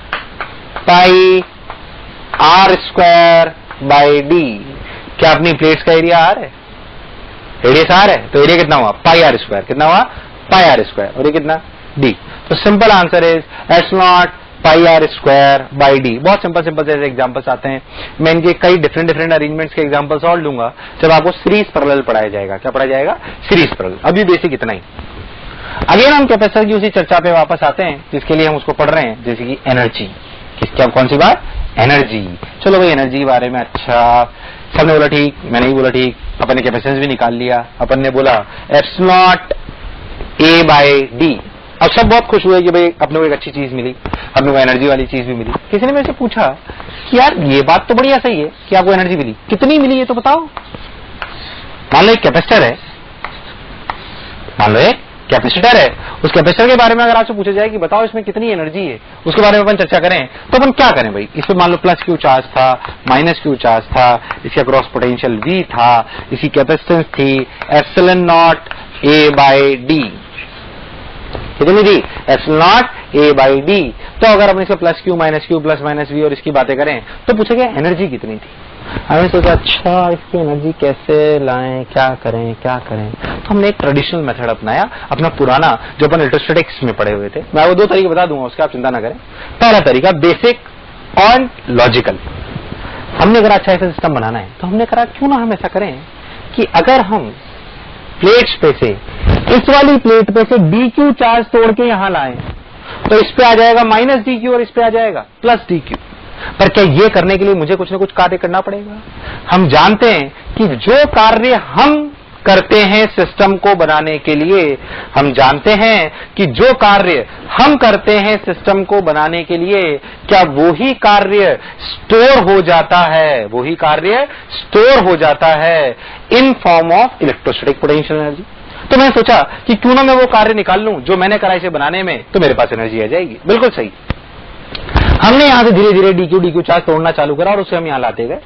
pi R square by D. क्या अपनी प्लेट्स का एरिया R है, रेडियस R है, तो एरिया कितना हुआ, पाई R स्क्वायर. कितना हुआ, पाई R स्क्वायर. और ये कितना, D. तो simple answer is epsilon not pi R square by D. बहुत सिंपल जैसे एग्जांपल्स आते हैं. मैं इनके कई डिफरेंट अरेंजमेंट्स के एग्जांपल्स और लूंगा जब आपको सीरीज पैरेलल पढ़ाया जाएगा. क्या पढ़ाया जाएगा, सीरीज पैरेलल. अभी बेसिक इतना ही. अगेन हम कैपेसिटर की उसी चर्चा पे वापस आते हैं जिसके लिए हम उसको पढ़ रहे हैं, जैसे कि एनर्जी. क्या, कौन सी बात, एनर्जी. चलो भाई एनर्जी के बारे में. अच्छा, सबने बोला ठीक, मैंने ही बोला ठीक, अपन ने कैपेसिटेंस भी निकाल लिया, अपन ने बोला एप्सिलॉन ए बाय डी। अब सब बहुत खुश हुए कि भाई अपने को एक अच्छी चीज मिली, अपने को एनर्जी वाली चीज भी मिली। किसी ने मेरे से पूछा कि यार ये बात तो बढ़िया सही है कि आपको एनर्जी मिली, कितनी मिली ये तो बताओ। मान लो एक कैपेसिटर है, मान लो एक कैपेसिटर है, उस कैपेसिटर के बारे में अगर आपसे पूछा जाए कि बताओ इसमें कितनी एनर्जी है, उसके बारे में अपन चर्चा करें तो अपन क्या करें भाई। इसमें मान लो प्लस क्यू चार्ज था, माइनस क्यू चार्ज था, इसका क्रॉस पोटेंशियल V था, इसकी कैपेसिटेंस थी epsilon naught A by D, कितनी थी epsilon naught A by D. तो अगर अपन इसका plus Q plus minus V और इसकी बातें करें तो पूछेगा एनर्जी कितनी थी। हमने सोचा अच्छा इसकी एनर्जी कैसे लाएं, क्या करें तो हमने एक ट्रेडिशनल मेथड अपनाया, अपना पुराना जो अपन इलेक्ट्रोस्टैटिक्स में पढ़े हुए थे। मैं वो दो तरीके बता दूंगा, उसका आप चिंता ना करें। पहला तरीका बेसिक और लॉजिकल। हमने अगर अच्छा ऐसा सिस्टम बनाना है तो हमने कहा क्यों ना हम ऐसा करें कि अगर हम प्लेट्स पे से इस वाली प्लेट पे से DQ चार्ज तोड़ के यहां लाएं तो इस पे आ जाएगा माइनस DQ और इस पे आ जाएगा प्लस DQ। पर क्या ये करने के लिए मुझे कुछ ना कुछ कार्य करना पड़ेगा। हम जानते हैं कि जो कार्य हम करते हैं सिस्टम को बनाने के लिए, हम जानते हैं कि जो कार्य हम करते हैं सिस्टम को बनाने के लिए, क्या वही कार्य स्टोर हो जाता है, वही कार्य स्टोर हो जाता है इन form of electrostatic potential energy. तो मैंने सोचा कि क्यों ना मैं वो कार्य निकाल लूं जो मैंने करा इसे बनाने में, तो मेरे पास एनर्जी आ जाएगी। बिल्कुल सही। हमने यहां से धीरे धीरे DQ चार्ज तोड़ना चालू करा और उसे हम यहां लाते गए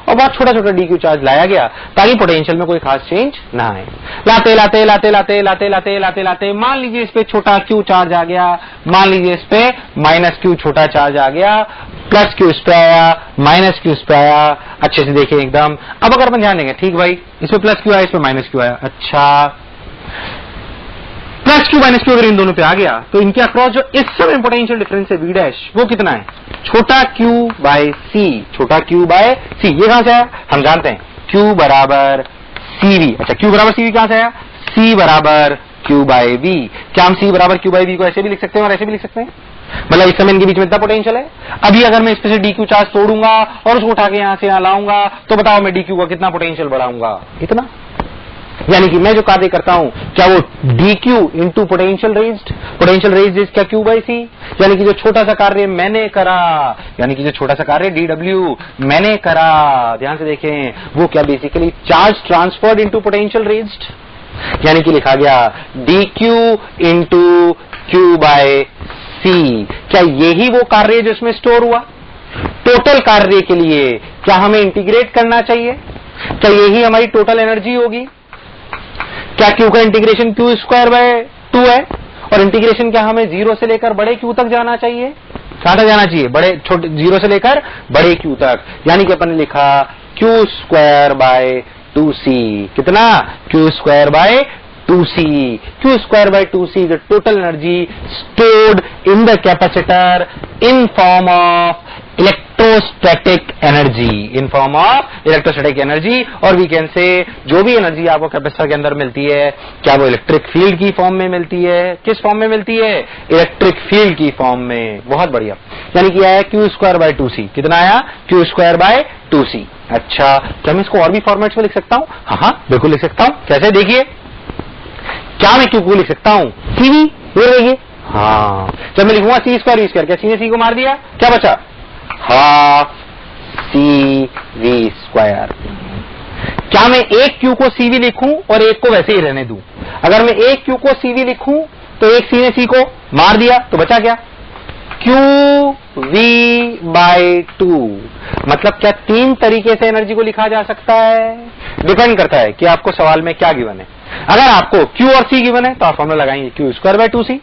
और बहुत छोटा छोटा DQ चार्ज लाया गया ताकि पोटेंशियल में कोई खास चेंज ना आए। लाते लाते लाते लाते लाते लाते लाते लाते मान लीजिए इस पे छोटा Q चार्ज आ गया, मान लीजिए इस पे माइनस Q छोटा चार्ज आ गया, प्लस Q इस पे आया, माइनस Q इस पे आया। अच्छे से देखें एकदम। अब अगर अपन ध्यान देंगे, ठीक भाई इसमें प्लस Q आया, इसमें माइनस Q आया, अच्छा प्लस Q माइनस Q अगर इन दोनों पे आ गया तो इनके अक्रॉस जो इस समय पोटेंशियल डिफरेंस है V डैश, वो कितना है छोटा Q बाय C, छोटा Q बाय C। ये कहां से आया हम जानते हैं, Q बराबर CV। अच्छा Q बराबर CV कहां से आया, C बराबर Q बाय V। क्या हम C बराबर Q बाय V को ऐसे भी लिख सकते हैं और ऐसे भी लिख सकते हैं, मतलब इस समय इनके बीच में इतना पोटेंशियल है। अभी अगर मैं इस पे से DQ चार्ज तोड़ूंगा और उसको उठा के यहां से यहां लाऊंगा तो बताओ मैं DQ का कितना पोटेंशियल बढ़ाऊंगा, इतना। यानी कि मैं जो कार्य करता हूं क्या वो DQ into potential raised is क्या Q बाई C। यानी कि जो छोटा सा कार्य मैंने करा, यानी कि जो छोटा सा कार्य DW मैंने करा, ध्यान से देखें, वो क्या basically charge transferred into potential raised. यानी कि लिखा गया DQ into Q by C। क्या यही वो कार्य जो इसमें स्टोर हुआ। टोटल कार्य के लिए क्या हमें इंटीग्रेट करना चाहिए, क्या यही हमारी टोटल एनर्जी होगी। क्या Q का इंटीग्रेशन Q स्क्वायर बाय 2 है और इंटीग्रेशन क्या हमें 0 से लेकर बड़े Q तक जाना चाहिए, कहां तक जाना चाहिए, बड़े छोटे 0 से लेकर बड़े Q तक। यानी कि अपन ने लिखा Q स्क्वायर बाय 2C, कितना Q square by 2C। Q square by 2C the total energy stored in the capacitor in form of electrostatic energy, in form of electrostatic energy. और वी कैन से जो भी energy आपको capacitor के अंदर मिलती है क्या वो इलेक्ट्रिक फील्ड की फॉर्म में मिलती है, किस फॉर्म में मिलती है, इलेक्ट्रिक फील्ड की फॉर्म में। बहुत बढ़िया। यानी कि आया Q स्क्वायर बाय 2C, कितना आया Q स्क्वायर बाय 2C। अच्छा क्या मैं इसको और भी फॉर्मेट्स में लिख सकता हूं, हाँ बिल्कुल लिख सकता हूं। कैसे देखिए, क्या मैं Q को लिख सकता हूं CV, देखिए हाँ, जब मैं लिखूंगा C स्क्वायर V स्क्वायर, क्या C ने C को मार दिया, क्या बचा हाफ CV स्क्वायर। क्या मैं एक Q को CV लिखूं और एक को वैसे ही रहने दूं। अगर मैं एक Q को CV लिखूं तो एक C ने C को मार दिया तो बचा क्या QV बाय 2। मतलब क्या 3 तरीके से एनर्जी को लिखा जा सकता है, डिपेंड करता है कि आपको सवाल में क्या गिवन है। अगर आपको Q और C गिवन है तो आप फॉर्मूला लगाएंगे Q स्क्वायर बाय 2C।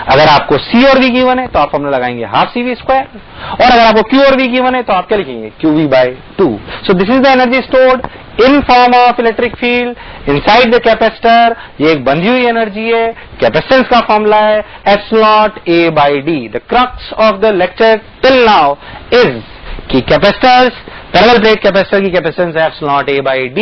अगर आपको C और V गिवन है तो आप फॉर्मूला लगाएंगे हाफ CV स्क्वायर। और अगर आपको Q और V गिवन है तो आप क्या लिखेंगे QV by 2। So this is the energy stored in form of electric field inside the capacitor. ये एक बंधी हुई एनर्जी है। कैपेसिटेंस का फॉर्मूला है epsilon A by D। The crux of the lecture till now is कि capacitors, parallel plate capacitor की capacitance है एप्सिलॉन A बाय D।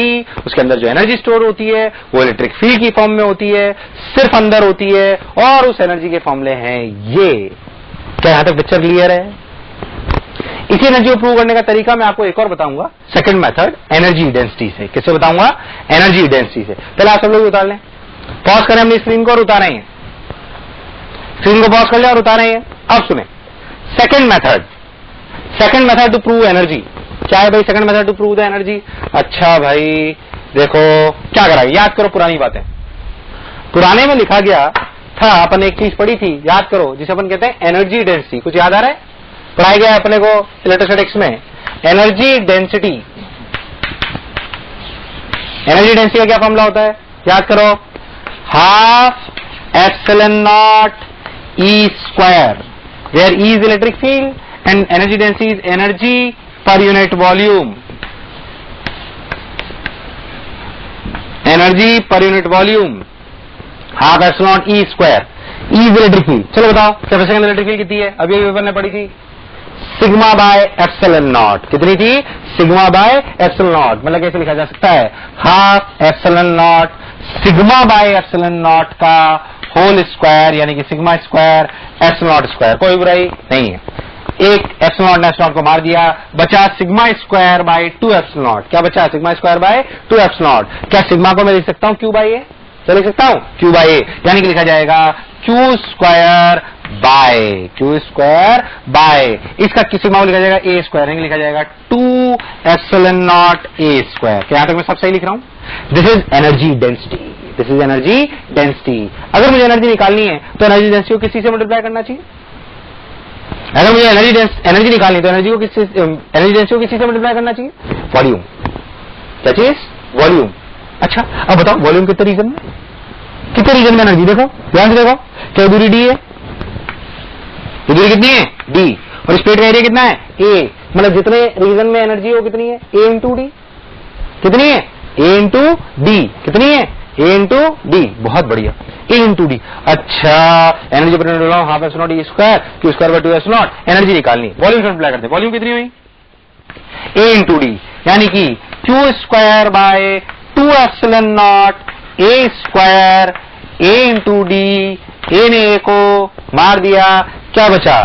उसके अंदर जो एनर्जी स्टोर होती है वो इलेक्ट्रिक फील्ड की फॉर्म में होती है, सिर्फ अंदर होती है। और उस एनर्जी के फॉर्मूले हैं ये। क्या यहां तक पिक्चर क्लियर है। इसी एनर्जी को प्रूव करने का तरीका मैं आपको एक और बताऊंगा, सेकंड मेथड एनर्जी डेंसिटी से। किससे बताऊंगा? एनर्जी डेंसिटी से। पहले आप सब लोग उतार लें, पॉज करें अपनी स्क्रीन को और उतारें, स्क्रीन को पॉज कर लें और उतारें। अब सुने second method to prove energy. क्या है भाई second method to prove the energy? अच्छा भाई देखो क्या करा, याद करो पुरानी बातें। पुराने में लिखा गया था, अपन एक चीज पढ़ी थी, याद करो, जिसे अपन कहते हैं एनर्जी डेंसिटी। कुछ याद आ रहा है? पढ़ाया गया है अपने को इलेक्ट्रोस्टैटिक्स में एनर्जी डेंसिटी। एनर्जी डेंसिटी का क्या फॉर्मूला होता है? याद करो, half epsilon naught E square, where E is electric field and energy density is energy per unit volume. Energy per unit volume, half epsilon naught E square, E is electric field. चलो बताओ capacitor के अंदर electric field कितनी है? अभी paper ने पढ़ी थी, सिग्मा बाय एप्सिलॉन नॉट। कितनी थी? Sigma by epsilon not. मतलब कैसे लिखा जा सकता है? Half epsilon not sigma by epsilon not का होल स्क्वायर, यानी कि sigma square epsilon not square. कोई बुराई नहीं है। एक एप्सिलॉन नॉट एप्सिलॉन को मार दिया, बचा sigma square by 2 epsilon not. क्या बचा? Sigma square by 2 epsilon not. क्या सिग्मा को मैं लिख सकता हूं क्यू बाय ए? क्या लिख सकता हूं? क्यू बाय ए, यानी कि लिखा जाएगा क्यू स्क्वायर बाय इसका सिग्मा को लिखा जाएगा ए स्क्वायर, यानी लिखा जाएगा 2 एप्सिलॉन नॉट ए स्क्वायर। क्या यहां तक मैं सब सही लिख रहा हूं? This is energy density, this is energy density. अगर मुझे एनर्जी निकालनी है तो एनर्जी डेंसिटी को किस चीज से मल्टीप्लाई करना चाहिए? अगर मुझे एनर्जी निकालनी है तो एनर्जी डेंसिटी को किस चीज से मल्टीप्लाई करना चाहिए? वॉल्यूम। क्या चीज? वॉल्यूम। अच्छा अब बताओ वॉल्यूम कितने रीजन में, में एनर्जी? देखो ध्यान से देखो, क्या दूरी डी है? दूरी कितनी है? डी। और स्पेस का एरिया कितना है? ए। मतलब जितने रीजन में एनर्जी है वो कितनी है? ए इंटू डी। कितनी है? ए इंटू डी। कितनी है? ए इंटू डी। बहुत बढ़िया, ए इंटू डी। अच्छा एनर्जी पर half epsilon naught E square Q square by 2 epsilon not. Energy निकालनी, वॉल्यूम से मल्टीप्लाई करते हैं। वॉल्यूम कितनी हुई? ए इंटू डी, यानी कि Q square by 2 epsilon naught A square A into D. A ने ए को मार दिया, क्या बचा?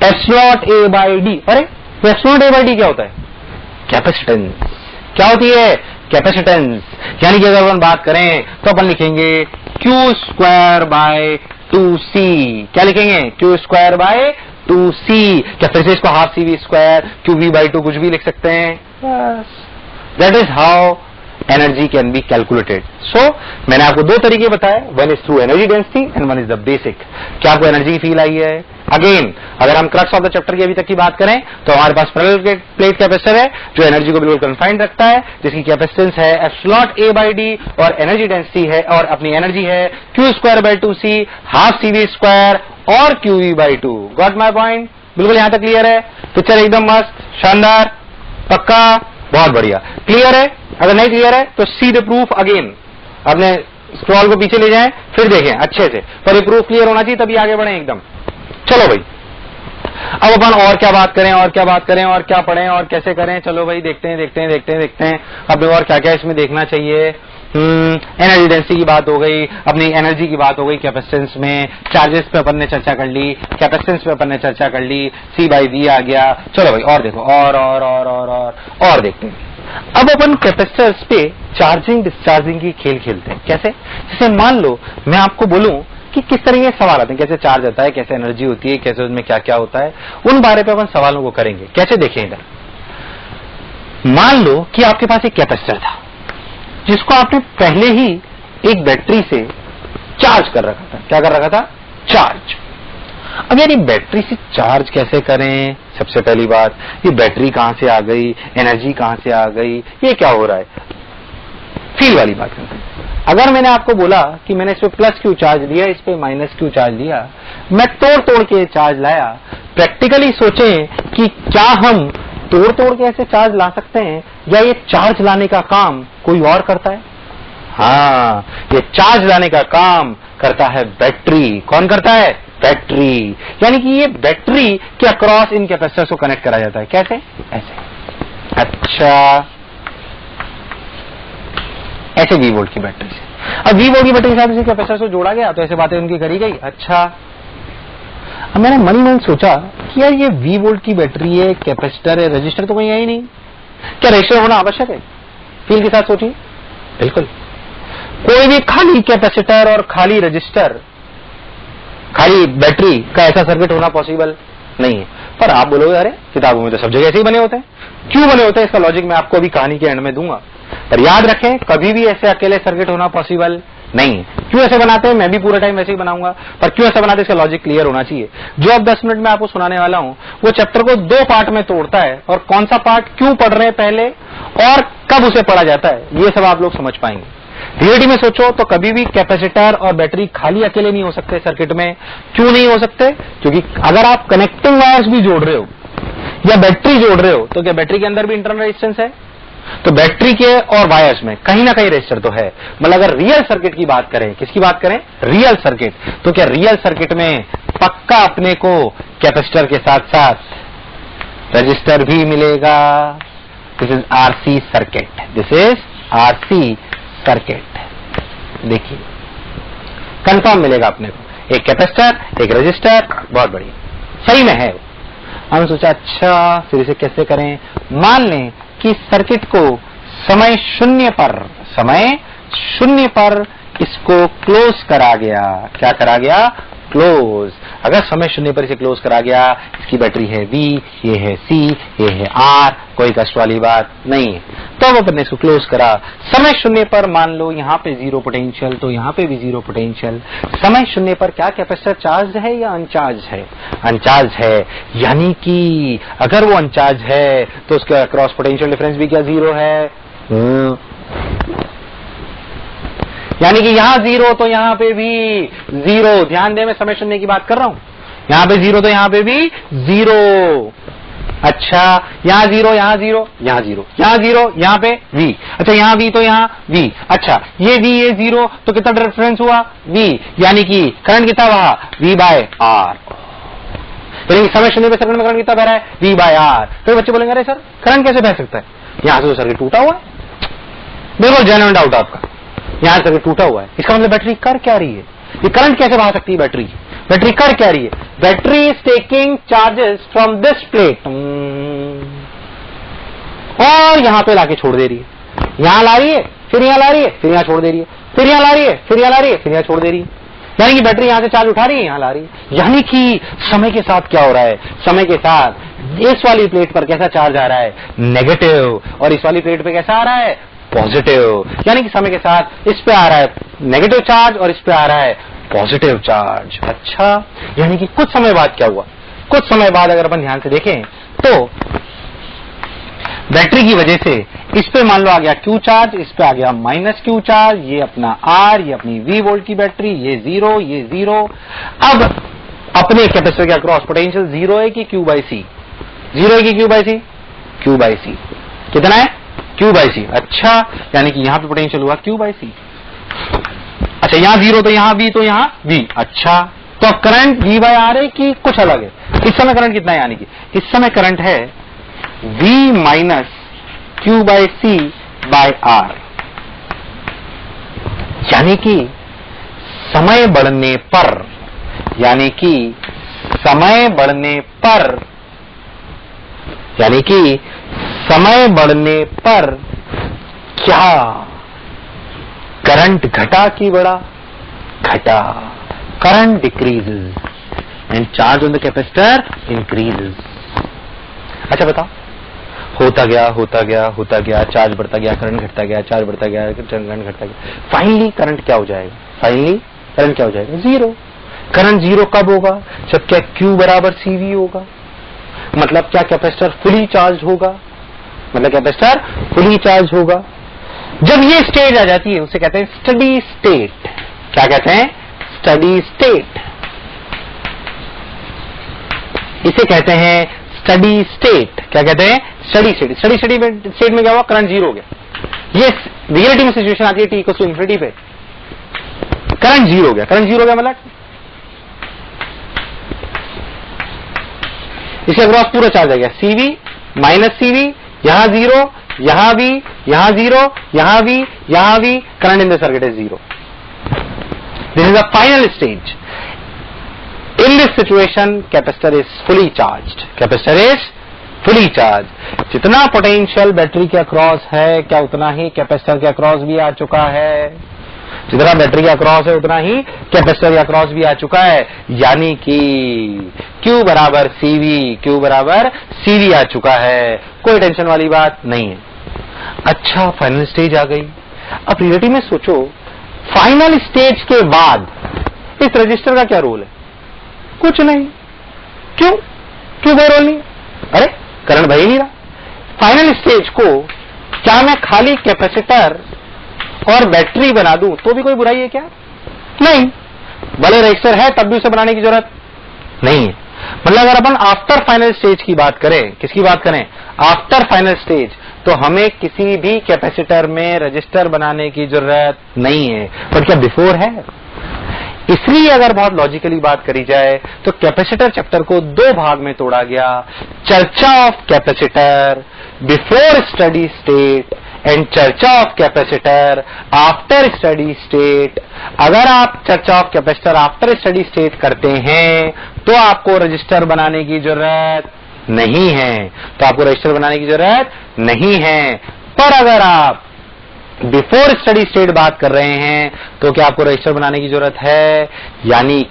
Epsilon A by D. अरे एप्सिलॉन ए बाई डी क्या होता है? कैपेसिटेंस। क्या होती है? कैपेसिटेंस। यानी कि अगर अपन बात करें तो अपन लिखेंगे क्यू स्क्वायर बाय 2c। क्या लिखेंगे? Q square by 2c। क्या फिर से इसको half C V square Q V by 2 कुछ भी लिख सकते हैं? बस that is how energy can be calculated. So मैंने आपको दो तरीके बताए, one is through energy density and one is the basic. क्या आपको एनर्जी की फील आई है? अगेन अगर हम क्रक्स ऑफ द चैप्टर की अभी तक की बात करें तो हमारे पास पैरेलल प्लेट कैपेसिटर है जो एनर्जी को बिल्कुल कन्फाइंड रखता है, जिसकी कैपेसिटेंस है एप्सिलॉन ए बाई डी और एनर्जी डेंसिटी है और अपनी एनर्जी है Q square by 2c half C V square और Q V by 2। Got my point? बिल्कुल यहां तक क्लियर है? पिक्चर एकदम मस्त, शानदार, पक्का, बहुत बढ़िया। क्लियर है? अगर नहीं क्लियर है तो सी द प्रूफ अगेन। अपने स्क्रॉल को पीछे ले जाएं, फिर देखें अच्छे से, पर ये प्रूफ क्लियर होना चाहिए तभी आगे बढ़े एकदम। चलो भाई अब अपन और क्या बात करें और क्या बात करें और क्या पढ़ें और कैसे करें? चलो भाई देखते हैं अपने और क्या क्या इसमें देखना चाहिए। एनर्जी डेंसिटी की बात हो गई, अपनी एनर्जी की बात हो गई, कैपेसिटेंस में चार्जेस पे अपन ने चर्चा कर ली, कैपेसिटेंस पे अपन ने चर्चा कर ली, सी बाई वी आ गया। चलो भाई और देखो और देखते हैं। अब अपन कैपेसिटर्स पे चार्जिंग डिस्चार्जिंग की खेल खेलते हैं। कैसे? जैसे मान लो मैं आपको बोलूं कि किस तरह के सवाल आते हैं, कैसे चार्ज होता है, कैसे एनर्जी होती है, कैसे उसमें क्या क्या होता है, उन बारे पे अपन सवालों को करेंगे। कैसे? देखें इधर, मान लो कि आपके पास एक कैपेसिटर था जिसको आपने पहले ही एक बैटरी से चार्ज कर रखा था। क्या कर रखा था? चार्ज। अब यार ये बैटरी से चार्ज कैसे करें? सबसे पहली बात, ये बैटरी कहां से आ गई, एनर्जी कहां से आ गई, ये क्या हो रहा है? फील वाली बात करते हैं। अगर मैंने आपको बोला कि मैंने इस पे प्लस क्यू चार्ज लिया, इस पे माइनस क्यू चार्ज लिया, मैं तोड़ के चार्ज लाया, प्रैक्टिकली सोचें कि क्या हम तोड़ के ऐसे चार्ज ला सकते हैं या ये चार्ज लाने का काम कोई और करता है? हाँ, ये चार्ज लाने का काम करता है बैटरी। कौन करता है? बैटरी। यानी कि ये बैटरी के अक्रॉस इन कैपेसिटर्स को कनेक्ट करा जाता है। कैसे? ऐसे। अच्छा, ऐसे वी वोल्ट की बैटरी से। अब वी वोल्ट की बैटरी के साथ इसी कैपेसिटर को जोड़ा गया तो ऐसे बातें उनकी करी गई। अच्छा, अब मैंने मन ही मन सोचा कि यार ये V वोल्ट की बैटरी है, कैपेसिटर है, रजिस्टर तो कहीं है ही नहीं, क्या रजिस्टर होना आवश्यक है? फील के साथ सोचिए, बिल्कुल। कोई भी खाली कैपेसिटर और खाली रजिस्टर, खाली बैटरी का ऐसा सर्किट होना पॉसिबल नहीं है। पर आप बोलोगे अरे किताबों में तो सब जगह ऐसे ही बने होते हैं, क्यों बने होते हैं? इसका लॉजिक मैं आपको अभी कहानी के एंड में दूंगा। पर याद रखें, कभी भी ऐसे अकेले सर्किट होना पॉसिबल नहीं है। क्यों ऐसे बनाते हैं, मैं भी पूरा टाइम वैसे ही बनाऊंगा, पर क्यों ऐसा बनाते हैं इसका लॉजिक क्लियर होना चाहिए। जो अब 10 मिनट में आपको सुनाने वाला हूं वो चैप्टर को 2 पार्ट में तोड़ता है, और कौन सा पार्ट क्यों पढ़ रहे हैं पहले और कब उसे पढ़ा जाता है, ये सब आप लोग समझ पाएंगे। रियलिटी में सोचो तो कभी भी कैपेसिटर और बैटरी खाली अकेले नहीं हो सकते सर्किट में। क्यों नहीं हो सकते? क्योंकि अगर आप कनेक्टिंग वायर्स भी जोड़ रहे हो या बैटरी जोड़ रहे हो तो क्या बैटरी के अंदर भी इंटरनल रेजिस्टेंस है? तो बैटरी के और वायर्स में कहीं ना कहीं रेजिस्टर तो है। मतलब अगर रियल सर्किट की बात करें, किसकी बात करें? Real circuit. तो क्या रियल सर्किट में पक्का अपने को कैपेसिटर के साथ साथ रजिस्टर भी मिलेगा? This is RC circuit, this is RC circuit. देखिए कंफर्म मिलेगा अपने को, एक कैपेसिटर एक रजिस्टर, बहुत बढ़िया, सही में है। हमने सोचा अच्छा फिर इसे कैसे करें। मान लें कि सर्किट को समय शून्य पर इसको क्लोज करा गया। क्या करा गया? क्लोज। अगर समय शून्य पर इसे क्लोज करा गया, इसकी बैटरी है V, ये है C, ये है R, कोई कष्ट वाली बात नहीं है। तो अब अपन ने इसको क्लोज करा। समय शून्य पर मान लो यहाँ पे 0 पोटेंशियल, तो यहाँ पे भी 0 पोटेंशियल। समय शून्य पर क्या कैपेसिटर चार्ज है या अनचार्ज है? अनचार्ज है। यानी कि अगर वो अनचार्ज है तो उसका क्रॉस पोटेंशियल डिफरेंस भी क्या 0 है? यानी कि यहां 0 तो यहां पे भी 0। ध्यान दे, मैं समय शून्य की बात कर रहा हूं। यहां पे 0 तो यहां पे भी 0। अच्छा, यहां 0, यहां 0, यहां 0, यहां 0, यहां पे V। अच्छा, यहां V तो यहां V। अच्छा, ये V ये 0 तो कितना डिफरेंस हुआ? V। यानी कि करंट कितना वहां? V by R। यानी समय शून्य पे सर्किट में करंट कितना बह रहा है? V by R। तो बच्चे बोलेंगे अरे सर करंट कैसे बह सकता है? यहां से तो सर्किट टूटा हुआ है। बिल्कुल जेन्युइन डाउट आपका, यहां सर्किट टूटा हुआ है। इसका मतलब बैटरी कर क्या रही है? ये करंट कैसे बहा सकती है बैटरी? बैटरी कर क्या रही है? Battery is taking charges from this plate और यहां पे लाके छोड़ दे रही है। यहां ला रही है, फिर यहां ला रही है, फिर यहां छोड़ दे रही है, फिर यहां ला रही है, फिर यहां ला रही है, फिर यहां छोड़ दे रही है। यानी कि बैटरी यहां से चार्ज उठा रही है, यहां ला रही है। यानी कि समय के साथ क्या हो रहा है? समय के साथ इस वाली प्लेट पर कैसा चार्ज आ रहा है? नेगेटिव। और इस वाली प्लेट पे कैसा आ रहा है? पॉजिटिव। यानी कि समय के साथ इस पे आ रहा है नेगेटिव चार्ज और इस पे आ रहा है पॉजिटिव चार्ज। अच्छा, यानी कि कुछ समय बाद क्या हुआ? कुछ समय बाद अगर अपन ध्यान से देखें तो बैटरी की वजह से इस पे मान लो आ गया Q चार्ज, इस पे आ गया माइनस Q चार्ज, ये अपना R, ये अपनी V वोल्ट की बैटरी, ये 0, ये 0। अब अपने कैपेसिटर का क्रॉस पोटेंशियल 0 है कि Q बाई C? 0 है कि Q by C? Q by C। कितना है? Q by C। अच्छा, यानी कि यहां पे पोटेंशियल हुआ Q बाई C। अच्छा, यहां 0 तो यहां V, तो यहां V। अच्छा, तो करंट V बाय R है कि कुछ अलग है? इस समय करंट कितना है? यानी कि इस समय करंट है V minus Q by C by R। यानी कि समय बढ़ने पर, यानी कि समय बढ़ने पर, यानी कि समय बढ़ने पर क्या करंट घटा कि बढ़ा? घटा। Current decreases and charge on the capacitor increases. अच्छा बताओ, होता गया होता गया होता गया, चार्ज बढ़ता गया, करंट घटता गया, चार्ज बढ़ता गया, करंट घटता गया। फाइनली करंट क्या हो जाएगा? फाइनली करंट क्या हो जाएगा? 0। करंट 0 कब होगा? जब क्या Q बराबर CV होगा। मतलब क्या कैपेसिटर फुली चार्ज होगा? मतलब कैपेसिटर फुली चार्ज होगा। जब ये स्टेज आ जाती है उसे कहते हैं स्टडी स्टेट। क्या कहते हैं? Steady state. इसे कहते हैं स्टडी स्टेट। क्या कहते हैं? Steady state. स्टडी स्टेट में क्या हुआ? करंट 0 हो गया। ये रियलिटी में सिचुएशन आती है T इक्वल टू इन्फिनिटी पे, करंट 0 हो गया। करंट 0 हो गया मतलब इसके अक्रॉस पूरा चार्ज आ गया, CV माइनस CV, यहां 0, यहां V, यहां 0, यहां V, यहां V, current in the circuit is 0। This is the final stage. In this situation, capacitor is fully charged. Capacitor is fully charged. जितना पोटेंशियल बैटरी के across है, क्या उतना ही कैपेसिटर के अक्रॉस भी आ चुका है? जितना बैटरी के अक्रॉस है उतना ही कैपेसिटर के अक्रॉस भी आ चुका है, यानी कि Q बराबर CV, Q बराबर CV आ चुका है। कोई टेंशन वाली बात नहीं है। अच्छा, फाइनल स्टेज आ गई। अब रिलेटिव में सोचो, फाइनल स्टेज के बाद इस रजिस्टर का क्या रोल है? कुछ नहीं। क्यों कोई रोल नहीं? अरे करंट बह ही नहीं रहा। फाइनल स्टेज को क्या मैं खाली कैपेसिटर और बैटरी बना दूं तो भी कोई बुराई है क्या? नहीं। भले रजिस्टर है तब भी उसे बनाने की जरूरत नहीं है। मतलब अगर अपन आफ्टर फाइनल स्टेज की बात करें, किसकी बात करें? आफ्टर फाइनल स्टेज, तो हमें किसी भी कैपेसिटर में रजिस्टर बनाने की जरूरत नहीं है। पर क्या बिफोर है? इसलिए अगर बहुत लॉजिकली बात करी जाए तो कैपेसिटर चैप्टर को दो भाग में तोड़ा गया। चर्चा of capacitor before steady state and चर्चा of capacitor after steady state. अगर आप चर्चा of capacitor after steady state करते हैं तो आपको रजिस्टर बनाने की जरूरत नहीं है, तो आपको रजिस्टर बनाने की जरूरत नहीं है। पर अगर आप बिफोर स्टडी स्टेट बात कर रहे हैं तो क्या आपको रजिस्टर बनाने की जरूरत है? यानी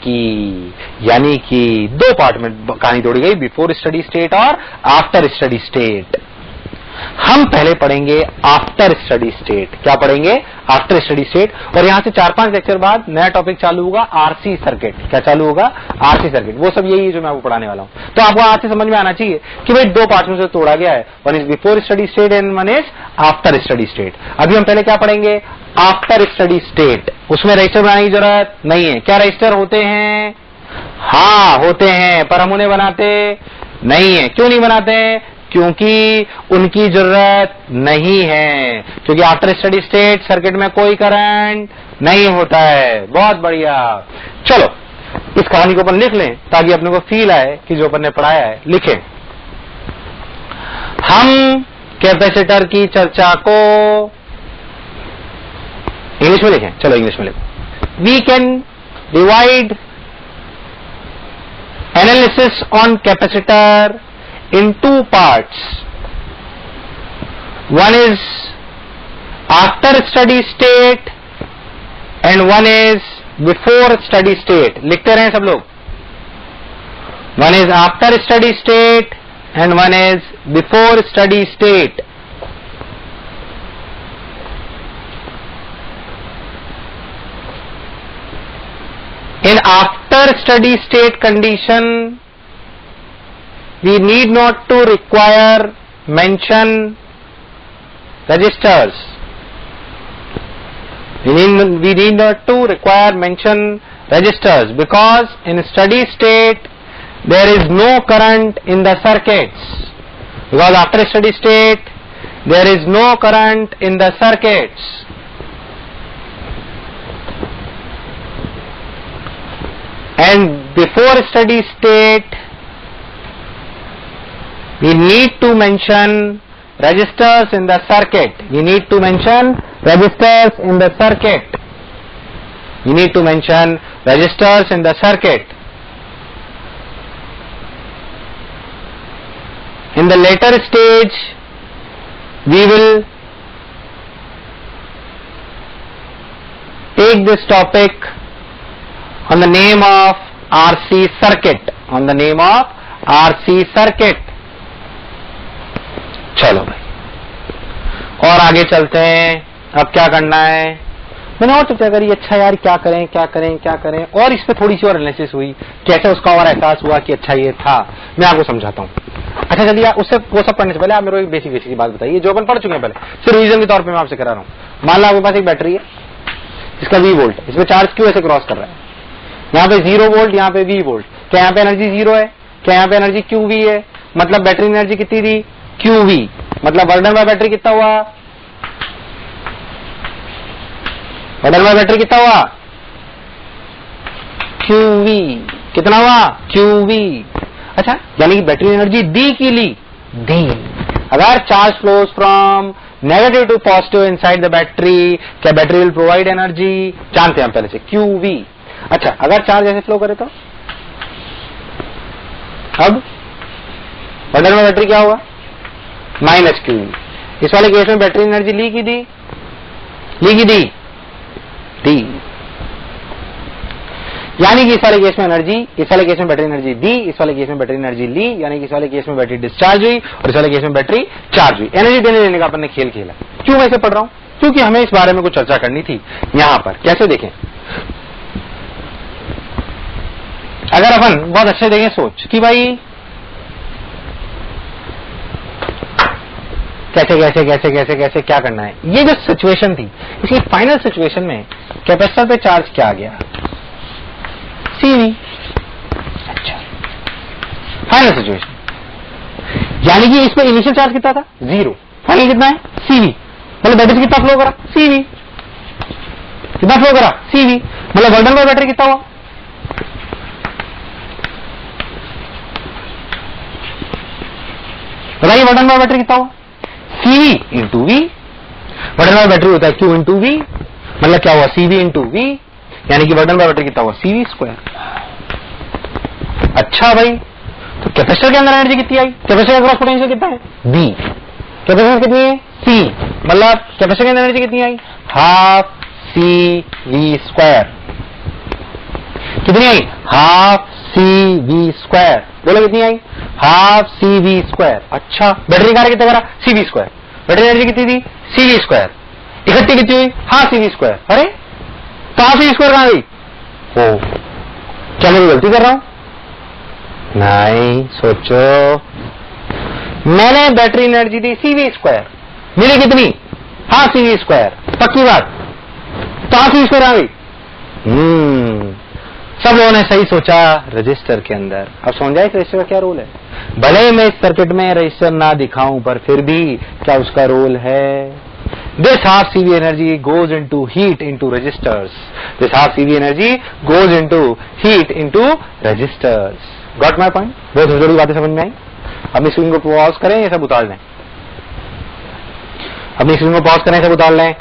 कि दो पार्ट में कहानी तोड़ी गई, बिफोर स्टडी स्टेट और आफ्टर स्टडी स्टेट। हम पहले पढ़ेंगे आफ्टर स्टडी स्टेट। क्या पढ़ेंगे? After steady state. और यहां से 4-5 लेक्चर बाद नया टॉपिक चालू होगा, आरसी सर्किट। क्या चालू होगा? RC circuit. वो सब यही है जो मैं आपको पढ़ाने वाला हूं। तो आपको आज से समझ में आना चाहिए कि भाई दो पार्ट में से तोड़ा गया है, one is before steady state and one is after steady state. अभी हम पहले क्या पढ़ेंगे? After steady state. उसमें रजिस्टर बनाने की जरूरत नहीं है। क्या रजिस्टर होते हैं? हाँ होते हैं, पर हम उन्हें बनाते नहीं है। क्यों नहीं बनाते हैं? क्योंकि उनकी जरूरत नहीं है, क्योंकि आफ्टर स्टडी स्टेट सर्किट में कोई करंट नहीं होता है। बहुत बढ़िया। चलो इस कहानी को अपन लिख लें ताकि अपने को फील आए कि जो अपन ने पढ़ाया है लिखें। हम कैपेसिटर की चर्चा को इंग्लिश में लिखें। चलो इंग्लिश में लिखें। We can divide analysis on capacitor in two parts. One is after study state and one is before study state. लिखते रहें सब लोग। One is after study state and one is before study state. In after study state condition, we need not to require mention registers. We need not to require mention registers because in steady state there is no current in the circuits. Because after steady state there is no current in the circuits. And before steady state we need to mention resistors in the circuit. We need to mention resistors in the circuit. We need to mention resistors in the circuit. In the later stage, we will take this topic on the name of RC circuit. On the name of RC circuit. चलो भाई और आगे चलते हैं। अब क्या करना है? मैंने और चर्चा करी। अच्छा यार क्या करें और इस पे थोड़ी सी और एनालिसिस हुई, कैसे उसका और एहसास हुआ कि अच्छा ये था। मैं आपको समझाता हूँ। अच्छा चलिए उससे वो सब पढ़ने से पहले आप मेरे को एक बेसिक की बात बताइए जो अपन पढ़ चुके हैं पहले, सिर्फ रिवीजन के तौर पे मैं आपसे करा रहा हूँ। मान लो आपके पास एक बैटरी है, इसका V वोल्ट, इसमें चार्ज क्यों ऐसे क्रॉस कर रहा है? यहाँ पे 0 वोल्ट, यहाँ पे V वोल्ट। क्या यहाँ पे एनर्जी 0 है? क्या यहाँ पे एनर्जी QV है? मतलब बैटरी एनर्जी कितनी थी? QV। मतलब वर्क डन बाय बैटरी कितना हुआ? वर्क डन बाय बैटरी कितना हुआ? QV। कितना हुआ? QV। अच्छा यानी कि बैटरी एनर्जी दी की ली? दी। अगर charge flows from negative to positive inside the battery, क्या बैटरी विल प्रोवाइड एनर्जी? जानते हैं हम पहले से, QV। अच्छा अगर चार्ज ऐसे फ्लो करे तो अब बंडल में बैटरी क्या होगा, माइनस क्यू। इस वाले केस में बैटरी एनर्जी ली की दी, ली की दी, दी, यानी कि इस वाले केस में एनर्जी, इस वाले केस में बैटरी एनर्जी दी, इस वाले केस में बैटरी एनर्जी ली, यानी कि इस वाले केस में बैटरी डिस्चार्ज हुई और इस वाले केस में बैटरी चार्ज हुई। एनर्जी देने लेने का अपन ने खेल खेला। क्यों मैं इसे पढ़ रहा हूं, क्योंकि हमें इस बारे में कुछ चर्चा करनी थी यहां पर। कैसे देखें, अगर अपन बहुत अच्छे देखें सोच कि भाई कैसे कैसे कैसे कैसे कैसे क्या करना है। ये जो सिचुएशन थी, इसकी फाइनल सिचुएशन में कैपेसिटर पे चार्ज क्या आ गया, सीवी। अच्छा, फाइनल सिचुएशन, यानी कि इसमें इनिशियल चार्ज कितना था, 0, फाइनल कितना है, सीवी। मतलब बैटरी से कितना फ्लो करा, सीवी। कितना फ्लो करा, सीवी। मतलब बंडल में बैटरी कितना हुआ, बताइए बंडल में बैटरी कितना हुआ, सीवी इंटू वी। बंडल में बैटरी होता है क्यू इंटू वी, मतलब क्या हुआ, सीवी इंटू वी, यानी कि बंडल में बैटरी कितना हुआ, सीवी स्क्वायर। अच्छा भाई, तो कैपेसिटर के अंदर एनर्जी कितनी आई, कैपेसिटर का क्रॉस पोटेंशियल कितना है, बी। कैपेसिटर कितनी है, सी, मतलब कैपेसिटर के अंदर एनर्जी कितनी आई, हाफ सी वी स्क्वायर। कितनी आई, हाफ सी वी स्क्वायर। बोलो कितनी आई, हाफ सी वी स्क्वायर। अच्छा, बैटरी कार्य कितना करा, सी वी स्क्वायर। बैटरी एनर्जी कितनी थी, सी वी स्क्वायर। इकट्ठी कितनी हुई, हाफ सी वी स्क्वायर। अरे तो हाफ सी वी स्क्वायर कहां गई, ओ क्या मैं गलती कर रहा हूं, नहीं, सोचो। मैंने बैटरी एनर्जी दी सीवी स्क्वायर, मिली कितनी, हाफ सीवी स्क्वायर। पक्की बात, तो हाफ सीवी स्क्वायर आ गई। सब लोगों ने सही सोचा रजिस्टर के अंदर। अब समझ जाए रजिस्टर का क्या रोल है। भले ही मैं इस सर्किट में रजिस्टर ना दिखाऊं, पर फिर भी क्या उसका रोल है। This half CV energy goes into heat into resistors. This half CV energy goes into heat into resistors. Got my point, बहुत जरूरी बातें समझ में आई। अपनी स्क्रीन को पॉज करें, ये सब उतार लें, अपनी स्क्रीन को पॉज करें, सब उतार लें।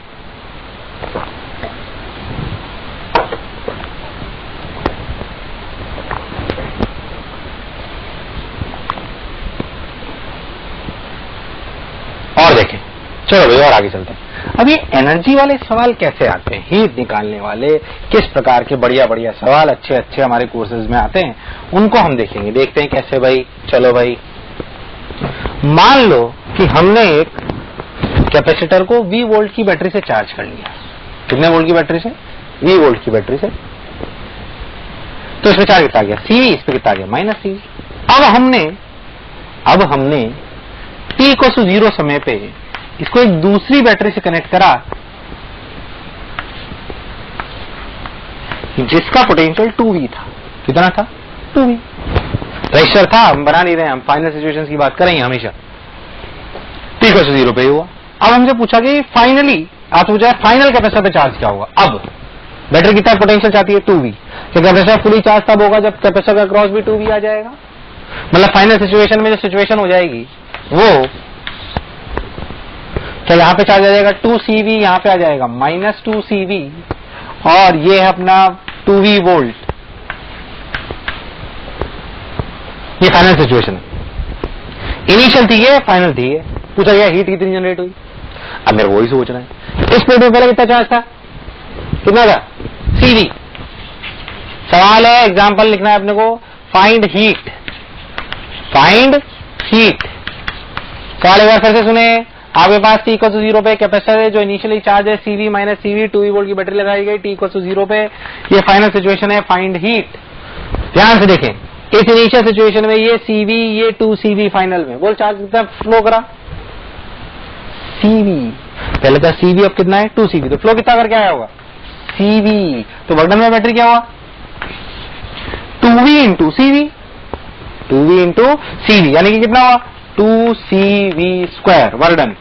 और देखें, चलो भाई और आगे चलते हैं। अब ये एनर्जी वाले सवाल कैसे आते हैं, हीट निकालने वाले किस प्रकार के बढ़िया बढ़िया सवाल अच्छे अच्छे हमारे कोर्सेज में आते हैं, उनको हम देखेंगे। देखते हैं कैसे भाई। चलो भाई, मान लो कि हमने एक कैपेसिटर को V वोल्ट की बैटरी से चार्ज कर लिया। कितने वोल्ट की बैटरी से, V वोल्ट की बैटरी से। तो इसमें चार्ज कितना आ गया, सीवी। इस पे कितना आ गया, माइनस सीवी। अब हमने t को 0 समय पे इसको एक दूसरी बैटरी से कनेक्ट करा जिसका पोटेंशियल 2V था। कितना था, 2V। रजिस्टर था, हम बना नहीं रहे, हम फाइनल सिचुएशंस की बात करेंगे हमेशा। t को 0 पे हुआ। अब हमसे पूछा कि फाइनली, आप पूछा फाइनल कैपेसिटर पे चार्ज क्या होगा। अब बैटरी कितना पोटेंशियल चाहती है, 2V। तो कैपेसिटर फुली चार्ज तब होगा जब कैपेसिटर का क्रॉस भी 2V आ जाएगा। मतलब फाइनल सिचुएशन में जो सिचुएशन हो जाएगी वो क्या, यहां पे चार्ज आ जाएगा 2CV, यहां पे आ जाएगा -2CV, और ये है अपना 2V वोल्ट। ये फाइनल सिचुएशन है। इनिशियल थी ये, फाइनल थी ये। पूछा गया हीट कितनी जनरेट हुई। अब मेरे वही सोचना है, इस प्लेट में पहले कितना चार्ज था, कितना था, CV। सवाल है, एग्जाम्पल लिखना है अपने को, फाइंड हीट। Find heat. सवाल एक बार फिर से सुने। आपके पास t को 0 पे कैपेसिटर है जो इनिशियली चार्ज है CV minus CV, 2V volt की बैटरी लगाई गई, t को 0 पे। ये फाइनल सिचुएशन है, फाइंड हीट। ध्यान से देखें, इस इनिशियल सिचुएशन में ये CV, ये 2CV फाइनल में। बोल चार्ज कितना फ्लो करा, CV। पहले था CV, अब कितना है, 2CV। तो फ्लो कितना करके आया होगा, CV। तो बर्डन में बैटरी क्या हुआ, 2V into CV, 2V into CV, यानी कि कितना हुआ, 2CV स्क्वायर। वर्डन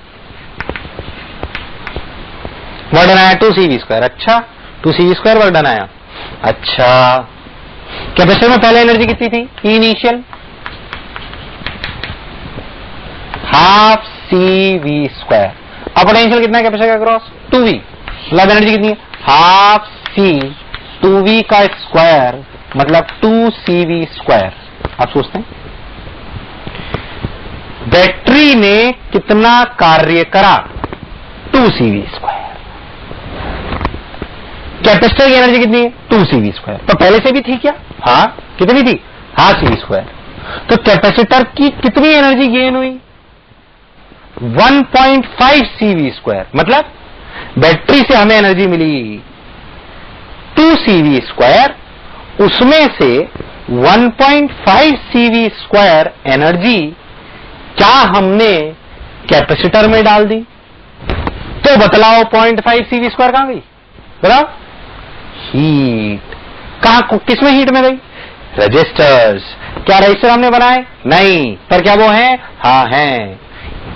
आया 2CV स्क्वायर। अच्छा, 2CV स्क्वायर वर्डन आया। अच्छा, कैपेसिटर में पहले एनर्जी कितनी थी, इनिशियल, हाफ CV स्क्वायर। अब पोटेंशियल कितना है कैपेसिटर का क्रॉस, 2V। मतलब एनर्जी कितनी है, हाफ C 2V का स्क्वायर, मतलब 2CV स्क्वायर। आप सोचते हैं बैटरी ने कितना कार्य करा, 2CV²। कैपेसिटर की एनर्जी कितनी है, 2CV²। तो पहले से भी थी क्या, हाँ कितनी थी, हाँ CV²। तो कैपेसिटर की कितनी एनर्जी गेन हुई, 1.5 CV²। मतलब बैटरी से हमें एनर्जी मिली 2CV², उसमें से 1.5 CV² एनर्जी क्या हमने कैपेसिटर में डाल दी। तो बतलाओ 0.5 CV² कहां गई, बताओ, हीट। कहां, किसमें हीट में गई, रजिस्टर्स। क्या रजिस्टर हमने बनाए, नहीं, पर क्या वो हैं, हाँ हैं,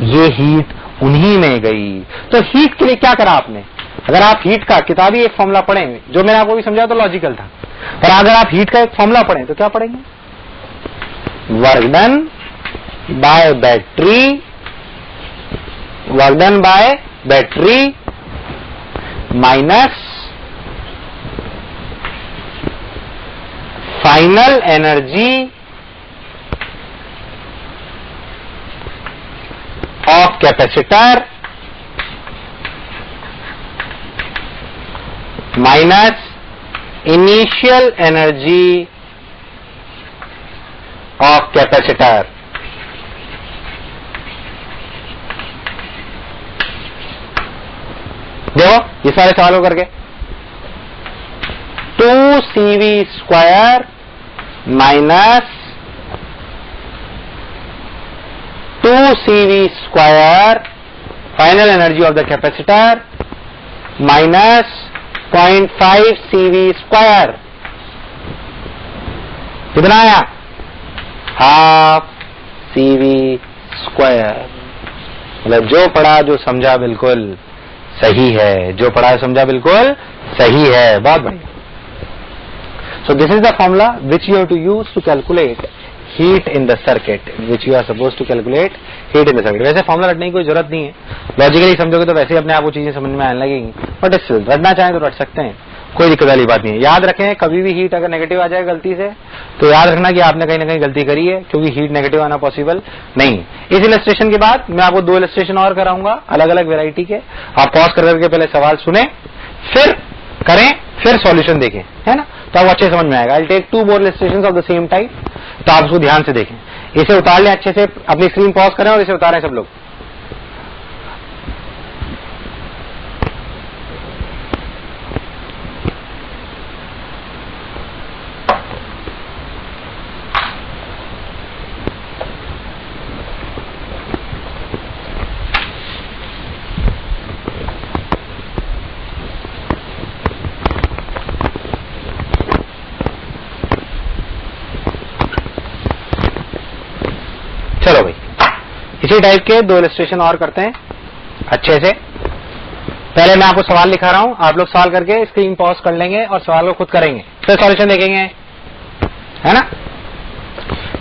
ये हीट उन्हीं में गई। तो हीट के लिए क्या करा आपने, अगर आप हीट का किताबी एक फॉर्मूला पढ़ें, जो मैंने आपको भी समझाया तो लॉजिकल था, पर अगर आप हीट का एक फॉर्मूला पढ़ें तो क्या पढ़ेंगे, work done by battery, work done by battery minus final energy of capacitor minus initial energy of capacitor. देखो ये सारे सवालों करके 2CV² minus 2CV² final energy of the capacitor minus 0.5 CV²। कितना आया, हाफ CV²। मतलब जो पढ़ा जो समझा बिल्कुल सही है, जो पढ़ा समझा बिल्कुल सही है, बहुत बढ़िया। So this is the formula which you have to use to calculate heat in the circuit, which you are supposed to calculate heat in the circuit। वैसे फॉर्मूला रटने की कोई जरूरत नहीं है, लॉजिकली समझोगे तो वैसे ही अपने आप वो चीजें समझ में आने लगेंगी, बट स्टिल रटना चाहें तो रट सकते हैं, कोई दिक्कत वाली बात नहीं है। याद रखें कभी भी हीट अगर नेगेटिव आ जाए गलती से तो याद रखना कि आपने कहीं ना कहीं गलती करी है, क्योंकि हीट नेगेटिव आना पॉसिबल नहीं। इस इलस्ट्रेशन के बाद मैं आपको 2 इलस्ट्रेशन और कराऊंगा अलग अलग वेराइटी के, आप पॉज करके पहले सवाल सुने, फिर करें, फिर सॉल्यूशन देखें, है ना, तो आपको अच्छे समझ में आएगा। I take 2 more illustrations of the same type, तो आप उसको ध्यान से देखें। इसे उतार लें अच्छे से, अपनी स्क्रीन पॉज करें और इसे उतारें सब लोग। चलो भाई, इसी टाइप के 2 इलस्ट्रेशन और करते हैं अच्छे से। पहले मैं आपको सवाल लिखा रहा हूं, आप लोग सवाल करके स्क्रीन पॉज कर लेंगे और सवाल को खुद करेंगे, फिर सॉल्यूशन देखेंगे, है ना।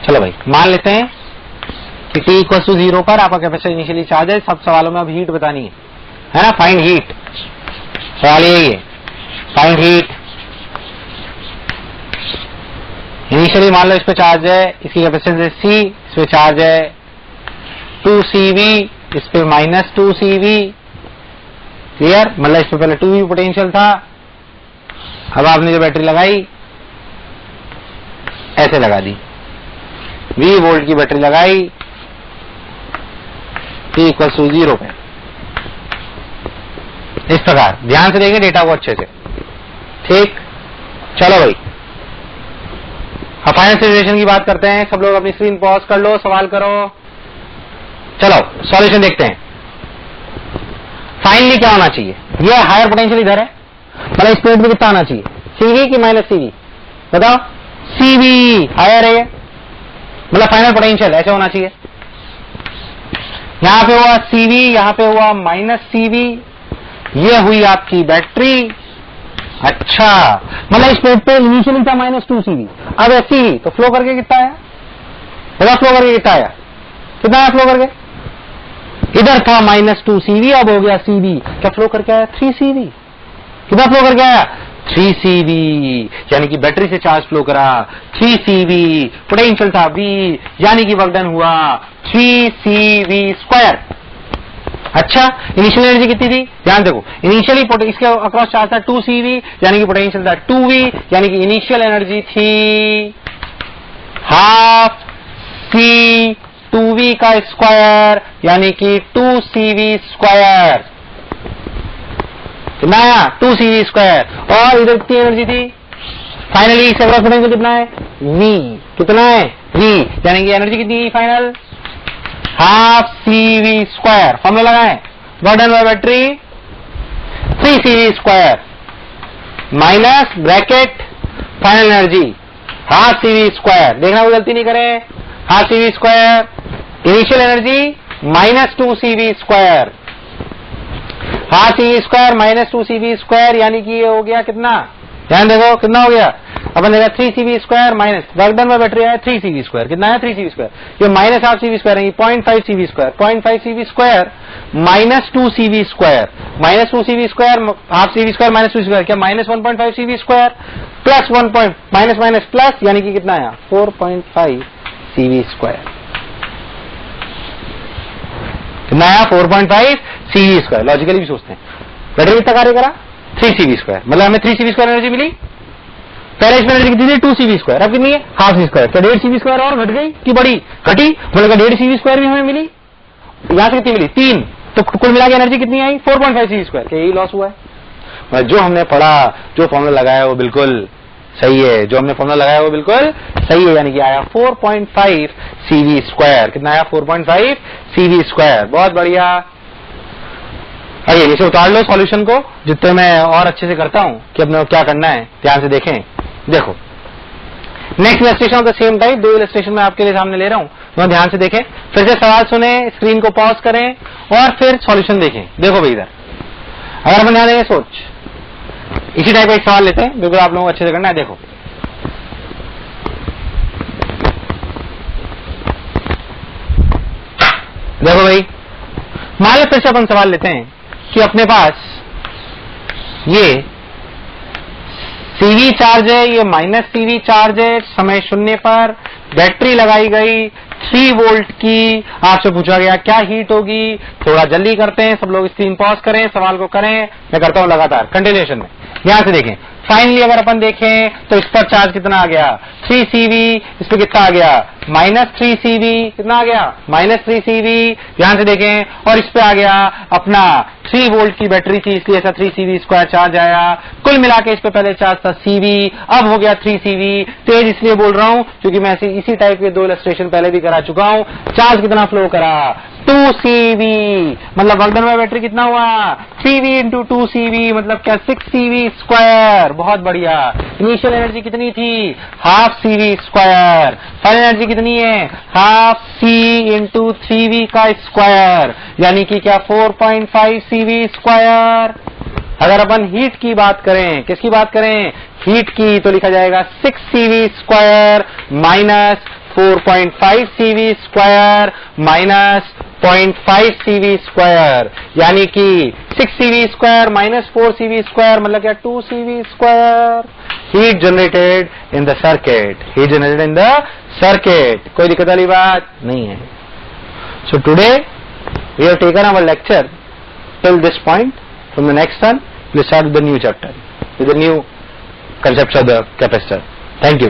चलो भाई, मान लेते हैं कि t = 0 पर आपका कैपेसिटर इनिशियली चार्ज है। सब सवालों में अब हीट बतानी है ना, फाइंड हीट। सवाल यही है, फाइंड हीट। इनिशियली मान लो इस पे चार्ज है, इसकी कैपेसिटेंस C, इस पे चार्ज है 2CV, इस पे माइनस 2CV। क्लियर, मतलब इस पे पहले 2V पोटेंशियल था, अब आपने जो बैटरी लगाई ऐसे लगा दी, 20 वोल्ट की बैटरी लगाई t = 0 पे। इस प्रकार ध्यान से देखें डेटा को अच्छे से, ठीक। चलो भाई, अब फाइनल सिचुएशन की बात करते हैं। सब लोग अपनी स्क्रीन पॉज कर लो, सवाल करो। चलो सॉल्यूशन देखते हैं। फाइनली क्या होना चाहिए, ये हायर पोटेंशियल इधर है, मतलब इस पॉइंट पे कितना आना चाहिए, CV कि माइनस CV, बताओ। CV हायर है, मतलब फाइनल पोटेंशियल ऐसे होना चाहिए। यहां पे हुआ CV, यहां पे हुआ माइनस CV, ये हुई आपकी बैटरी। अच्छा, मतलब इस पॉइंट पे इनिशियली था -2CV, अब है CV, तो फ्लो करके कितना आया, फ्लो करके कितना आया, कितना आया फ्लो करके, इधर था -2CV, अब हो गया CV, क्या फ्लो करके आया 3CV। कितना फ्लो करके आया 3CV, यानी कि बैटरी से चार्ज फ्लो करा 3CV, पोटेंशियल था V, यानी कि वर्क डन हुआ 3CV²। अच्छा, इनिशियल एनर्जी कितनी थी, ध्यान देखो, इनिशियली इसके अक्रॉस चार्ज था 2CV, यानी कि पोटेंशियल था 2V, यानी कि इनिशियल एनर्जी थी हाफ C 2V का स्क्वायर, यानी कि 2CV²। कितना आया, 2CV²। और इधर कितनी एनर्जी थी, फाइनली इसका अक्रॉस पोटेंशियल कितना है V, कितना है V, यानी कि एनर्जी कितनी है फाइनल हाफ CV²। फॉर्मूला लगाएं, work done by battery 3CV² minus bracket final energy half CV²। देखना कोई गलती नहीं करें, half CV², initial energy minus 2CV², half CV² minus 2CV², यानी कि ये हो गया कितना, ध्यान देखो कितना हो गया, अपन देखा 3CV² minus work done by battery आया 3CV², कितना है 3CV², ये माइनस हाफ CV² है, 0.5 CV², 0.5 CV² minus 2CV², minus 2CV², half CV² minus 2CV², क्या minus 1.5 CV² plus 1 minus minus plus, यानी कि कितना आया 4.5 CV², कितना आया 4.5 CV²। लॉजिकली भी सोचते हैं, बैटरी कितना कार्य करा 3CV², मतलब हमें 3CV² एनर्जी मिली, पहले इसमें एनर्जी कितनी थी 2CV², अब कितनी है हाफ CV², तो 1.5 CV² और घट गई कि बढ़ी, घटी, मतलब 1.5 CV² भी हमें मिली, यहां से कितनी मिली 3, तो कुल मिला के एनर्जी कितनी आई 4.5 CV², क्या यही लॉस हुआ है। जो हमने पढ़ा, जो फॉर्मूला लगाया वो बिल्कुल सही है, जो हमने फॉर्मूला लगाया वो बिल्कुल सही है, यानी कि आया 4.5 CV², कितना आया 4.5 CV²। बहुत बढ़िया। आइए इसे उतार लो सॉल्यूशन को, जितने मैं और अच्छे से करता हूं कि अपने को क्या करना है, ध्यान से देखें। देखो next illustration of the same type, 2 illustration मैं आपके लिए सामने ले रहा हूं, तो ध्यान से देखें, फिर से सवाल सुने, स्क्रीन को पॉज करें और फिर सॉल्यूशन देखें। देखो भाई इधर, अगर अपन ध्यान देंगे सोच, इसी टाइप का एक सवाल लेते हैं, बिल्कुल आप लोगों को अच्छे से करना है। देखो देखो भाई, मान लो फिर से अपन सवाल लेते हैं कि अपने पास ये CV चार्ज है, ये माइनस CV चार्ज है, समय 0 पर बैटरी लगाई गई 3 वोल्ट की, आपसे पूछा गया क्या हीट होगी। थोड़ा जल्दी करते हैं, सब लोग स्क्रीन पॉज करें, सवाल को करें, मैं करता हूं लगातार कंटिन्यूएशन में। यहां से देखें, फाइनली अगर अपन देखें तो इस पर चार्ज कितना आ गया 3CV, इस पर कितना आ गया माइनस 3CV, कितना आ गया माइनस 3CV, ध्यान से देखें, और इस पे आ गया अपना 3 वोल्ट की बैटरी थी, इसलिए ऐसा 3CV² चार्ज आया। कुल मिला के इस पे पहले चार्ज था CV, अब हो गया 3CV। तेज इसलिए बोल रहा हूं क्योंकि मैं इसी टाइप के 2 इलस्ट्रेशन पहले भी करा चुका हूं। चार्ज कितना फ्लो करा 2CV, मतलब वर्क डन बाय बैटरी कितना हुआ 3V इंटू 2CV, मतलब क्या 6CV²। बहुत बढ़िया। इनिशियल एनर्जी कितनी थी हाफ CV², फाइनल एनर्जी कितनी है हाफ C इंटू 3V का स्क्वायर, यानी कि क्या 4.5 CV²। अगर अपन हीट की बात करें, किसकी बात करें हीट की, तो लिखा जाएगा 6CV² minus 4.5 CV² minus 0.5 CV², यानी कि 6CV² माइनस 4CV², मतलब क्या 2CV²। Heat generated in the circuit, heat generated in the circuit, कोई दिक्कत वाली बात नहीं है। So today we have taken our lecture till this point, from the next one we'll start with the new chapter, with the new concepts of the capacitor. Thank you.